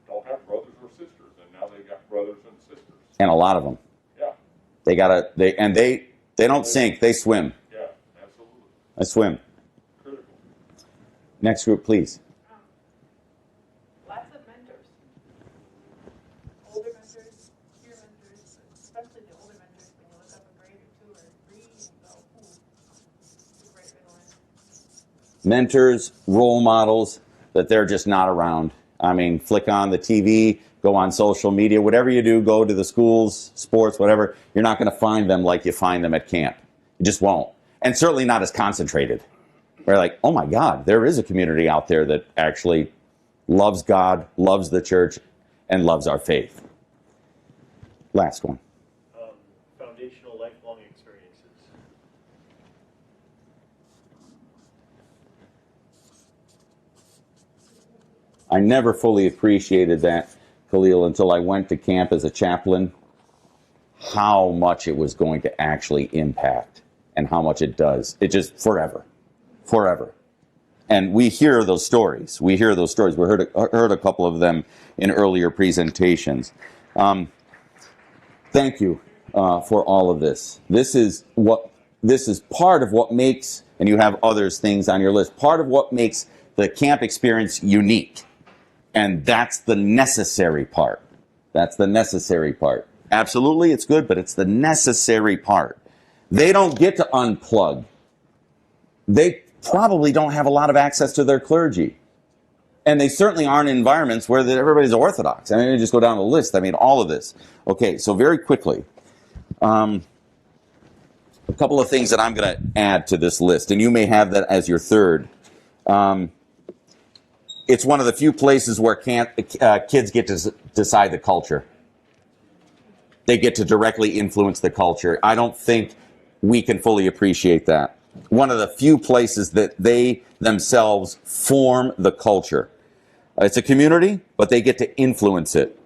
F: don't have brothers or sisters, and now they've got brothers and sisters.
A: And a lot of them.
F: Yeah.
A: They don't sink, they swim.
F: Yeah, absolutely.
A: They swim.
F: Critical.
A: Next group, please.
C: Lots of mentors. Older mentors, peer mentors, especially the older mentors, when you look up a grade or 2 or 3 and go, ooh, it's a great way to learn.
A: Mentors, role models, that they're just not around. I mean, flick on the TV, go on social media, whatever you do, go to the schools, sports, whatever, you're not going to find them like you find them at camp. You just won't. And certainly not as concentrated. We're like, oh my God, there is a community out there that actually loves God, loves the church, and loves our faith. Last one.
D: Foundational lifelong experiences.
A: I never fully appreciated that, Khalil, until I went to camp as a chaplain, how much it was going to actually impact and how much it does. It just forever. And we hear those stories. We heard a couple of them in earlier presentations. Thank you for all of this. This is part of what makes, and you have others things on your list, part of what makes the camp experience unique. And that's the necessary part. Absolutely, it's good, but it's the necessary part. They don't get to unplug. They probably don't have a lot of access to their clergy. And they certainly aren't in environments where everybody's Orthodox. I mean, you just go down the list. I mean, all of this. Okay, so very quickly, a couple of things that I'm going to add to this list, and you may have that as your third. It's one of the few places where kids get to decide the culture. They get to directly influence the culture. I don't think we can fully appreciate that. One of the few places that they themselves form the culture. It's a community, but they get to influence it.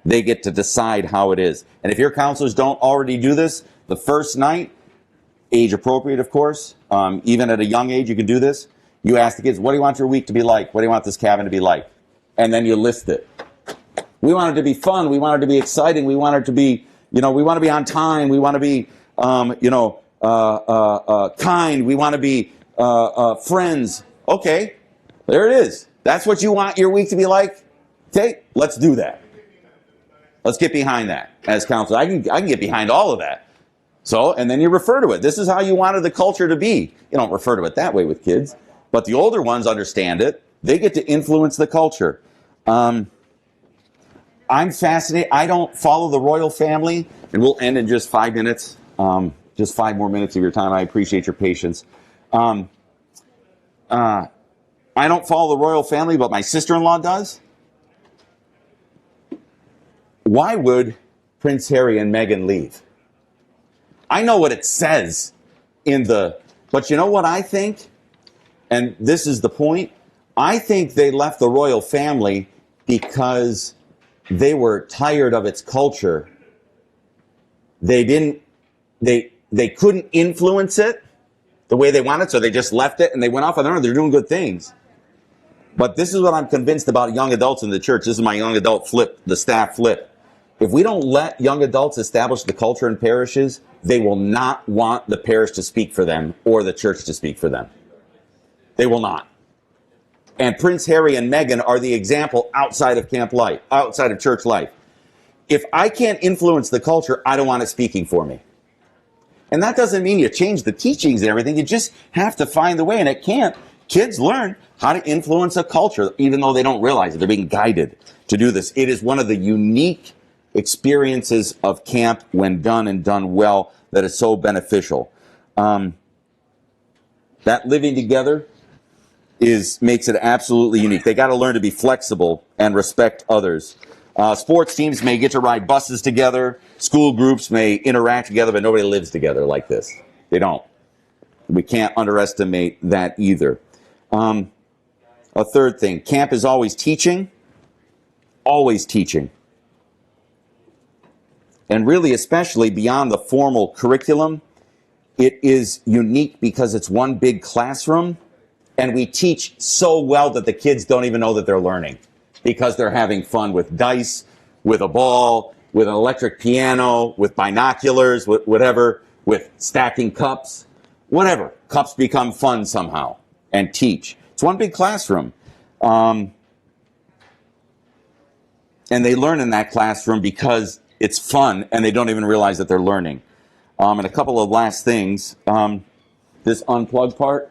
A: They get to decide how it is. And if your counselors don't already do this, the first night, age appropriate, of course, even at a young age, you can do this. You ask the kids, what do you want your week to be like? What do you want this cabin to be like? And then you list it. We want it to be fun. We want it to be exciting. We want it to be, we want to be on time. We want to be, kind. We want to be friends. Okay, there it is. That's what you want your week to be like? Okay, let's do that. Let's get behind that as counselors. I can get behind all of that. So, and then you refer to it. This is how you wanted the culture to be. You don't refer to it that way with kids. But the older ones understand it. They get to influence the culture. I'm fascinated. I don't follow the royal family. And we'll end in just 5 minutes. Just 5 more minutes of your time. I appreciate your patience. I don't follow the royal family, but my sister-in-law does. Why would Prince Harry and Meghan leave? I know what it says but you know what I think? And this is the point. I think they left the royal family because they were tired of its culture. They couldn't influence it the way they wanted, so they just left it and they went off on their own. They're doing good things. But this is what I'm convinced about young adults in the church. This is my young adult flip, the staff flip. If we don't let young adults establish the culture in parishes, they will not want the parish to speak for them or the church to speak for them. They will not. And Prince Harry and Meghan are the example outside of camp life, outside of church life. If I can't influence the culture, I don't want it speaking for me. And that doesn't mean you change the teachings and everything. You just have to find the way. And at camp, kids learn how to influence a culture, even though they don't realize it. They're being guided to do this. It is one of the unique experiences of camp when done and done well that is so beneficial. That living together makes it absolutely unique. They got to learn to be flexible and respect others. Sports teams may get to ride buses together. School groups may interact together, but nobody lives together like this. They don't. We can't underestimate that either. A third thing, camp is always teaching. Always teaching. And really, especially beyond the formal curriculum, it is unique because it's one big classroom, and we teach so well that the kids don't even know that they're learning because they're having fun with dice, with a ball, with an electric piano, with binoculars, with whatever, with stacking cups, whatever. Cups become fun somehow and teach. It's one big classroom. And they learn in that classroom because it's fun, and they don't even realize that they're learning. And a couple of last things. This unplugged part,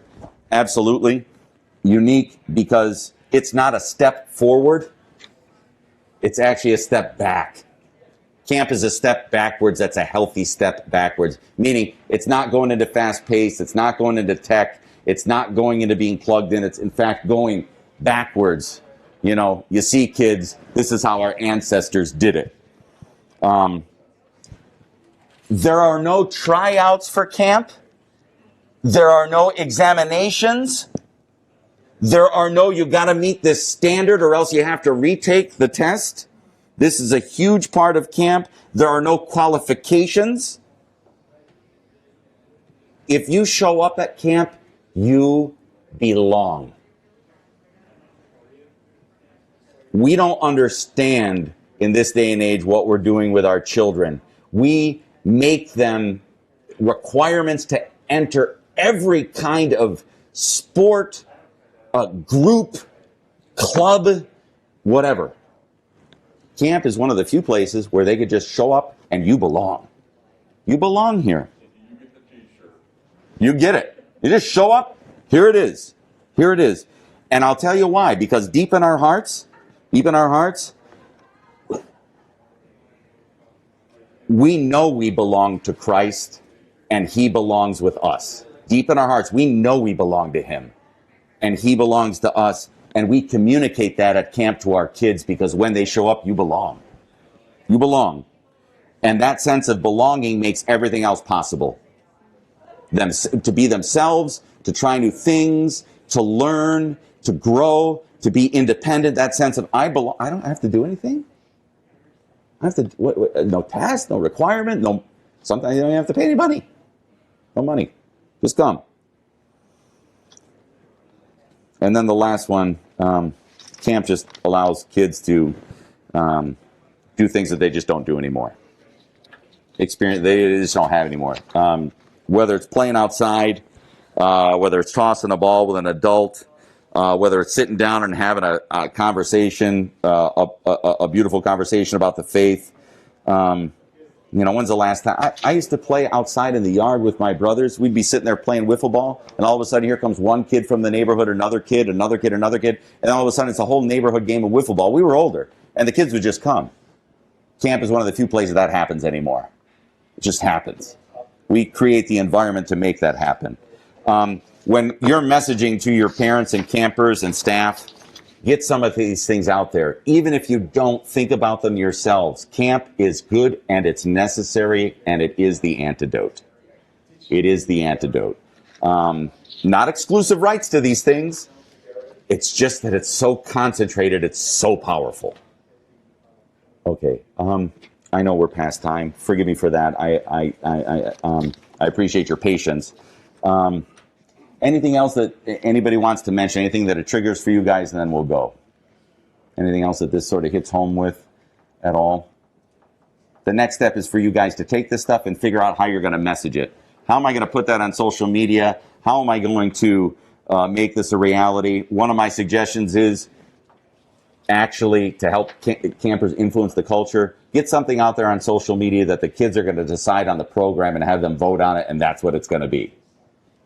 A: absolutely unique because it's not a step forward. It's actually a step back. Camp is a step backwards. That's a healthy step backwards, meaning it's not going into fast pace. It's not going into tech. It's not going into being plugged in. It's, in fact, going backwards. You see, kids, this is how our ancestors did it. There are no tryouts for camp. There are no examinations. There are no, you got to meet this standard or else you have to retake the test. This is a huge part of camp. There are no qualifications. If you show up at camp, you belong. We don't understand in this day and age what we're doing with our children. We make them requirements to enter every kind of sport, group, club, whatever. Camp is one of the few places where they could just show up and you belong. You belong here.
F: You get the t-shirt.
A: You get it. You just show up. Here it is. Here it is. And I'll tell you why. Because deep in our hearts, we know we belong to Christ and He belongs with us. Deep in our hearts, we know we belong to Him and He belongs to us. And we communicate that at camp to our kids because when they show up, you belong. You belong. And that sense of belonging makes everything else possible. Them to be themselves, to try new things, to learn, to grow, to be independent. That sense of I belong. I don't have to do anything. I have to no task, no requirement, no. Sometimes you don't even have to pay any money. No money. Just come. And then the last one, camp just allows kids to do things that they just don't do anymore. Experience they just don't have anymore. Whether it's playing outside, whether it's tossing a ball with an adult, whether it's sitting down and having a conversation, a beautiful conversation about the faith. When's the last time? I used to play outside in the yard with my brothers. We'd be sitting there playing wiffle ball, and all of a sudden here comes one kid from the neighborhood, another kid, and all of a sudden it's a whole neighborhood game of wiffle ball. We were older, and the kids would just come. Camp is one of the few places that happens anymore. It just happens. We create the environment to make that happen. When you're messaging to your parents and campers and staff, get some of these things out there. Even if you don't think about them yourselves, camp is good and it's necessary and it is the antidote. It is the antidote. Not exclusive rights to these things. It's just that it's so concentrated, it's so powerful. Okay, I know we're past time. Forgive me for that. I appreciate your patience. Anything else that anybody wants to mention? Anything that it triggers for you guys, and then we'll go. Anything else that this sort of hits home with at all? The next step is for you guys to take this stuff and figure out how you're going to message it. How am I going to put that on social media? How am I going to make this a reality? One of my suggestions is actually to help campers influence the culture. Get something out there on social media that the kids are going to decide on the program and have them vote on it, and that's what it's going to be.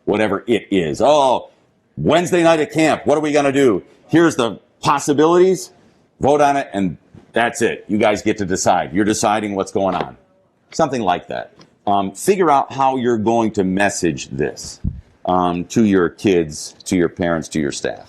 A: Whatever it is. Oh, Wednesday night at camp, what are we going to do? Here's the possibilities. Vote on it, and that's it. You guys get to decide. You're deciding what's going on. Something like that. Figure out how you're going to message this to your kids, to your parents, to your staff.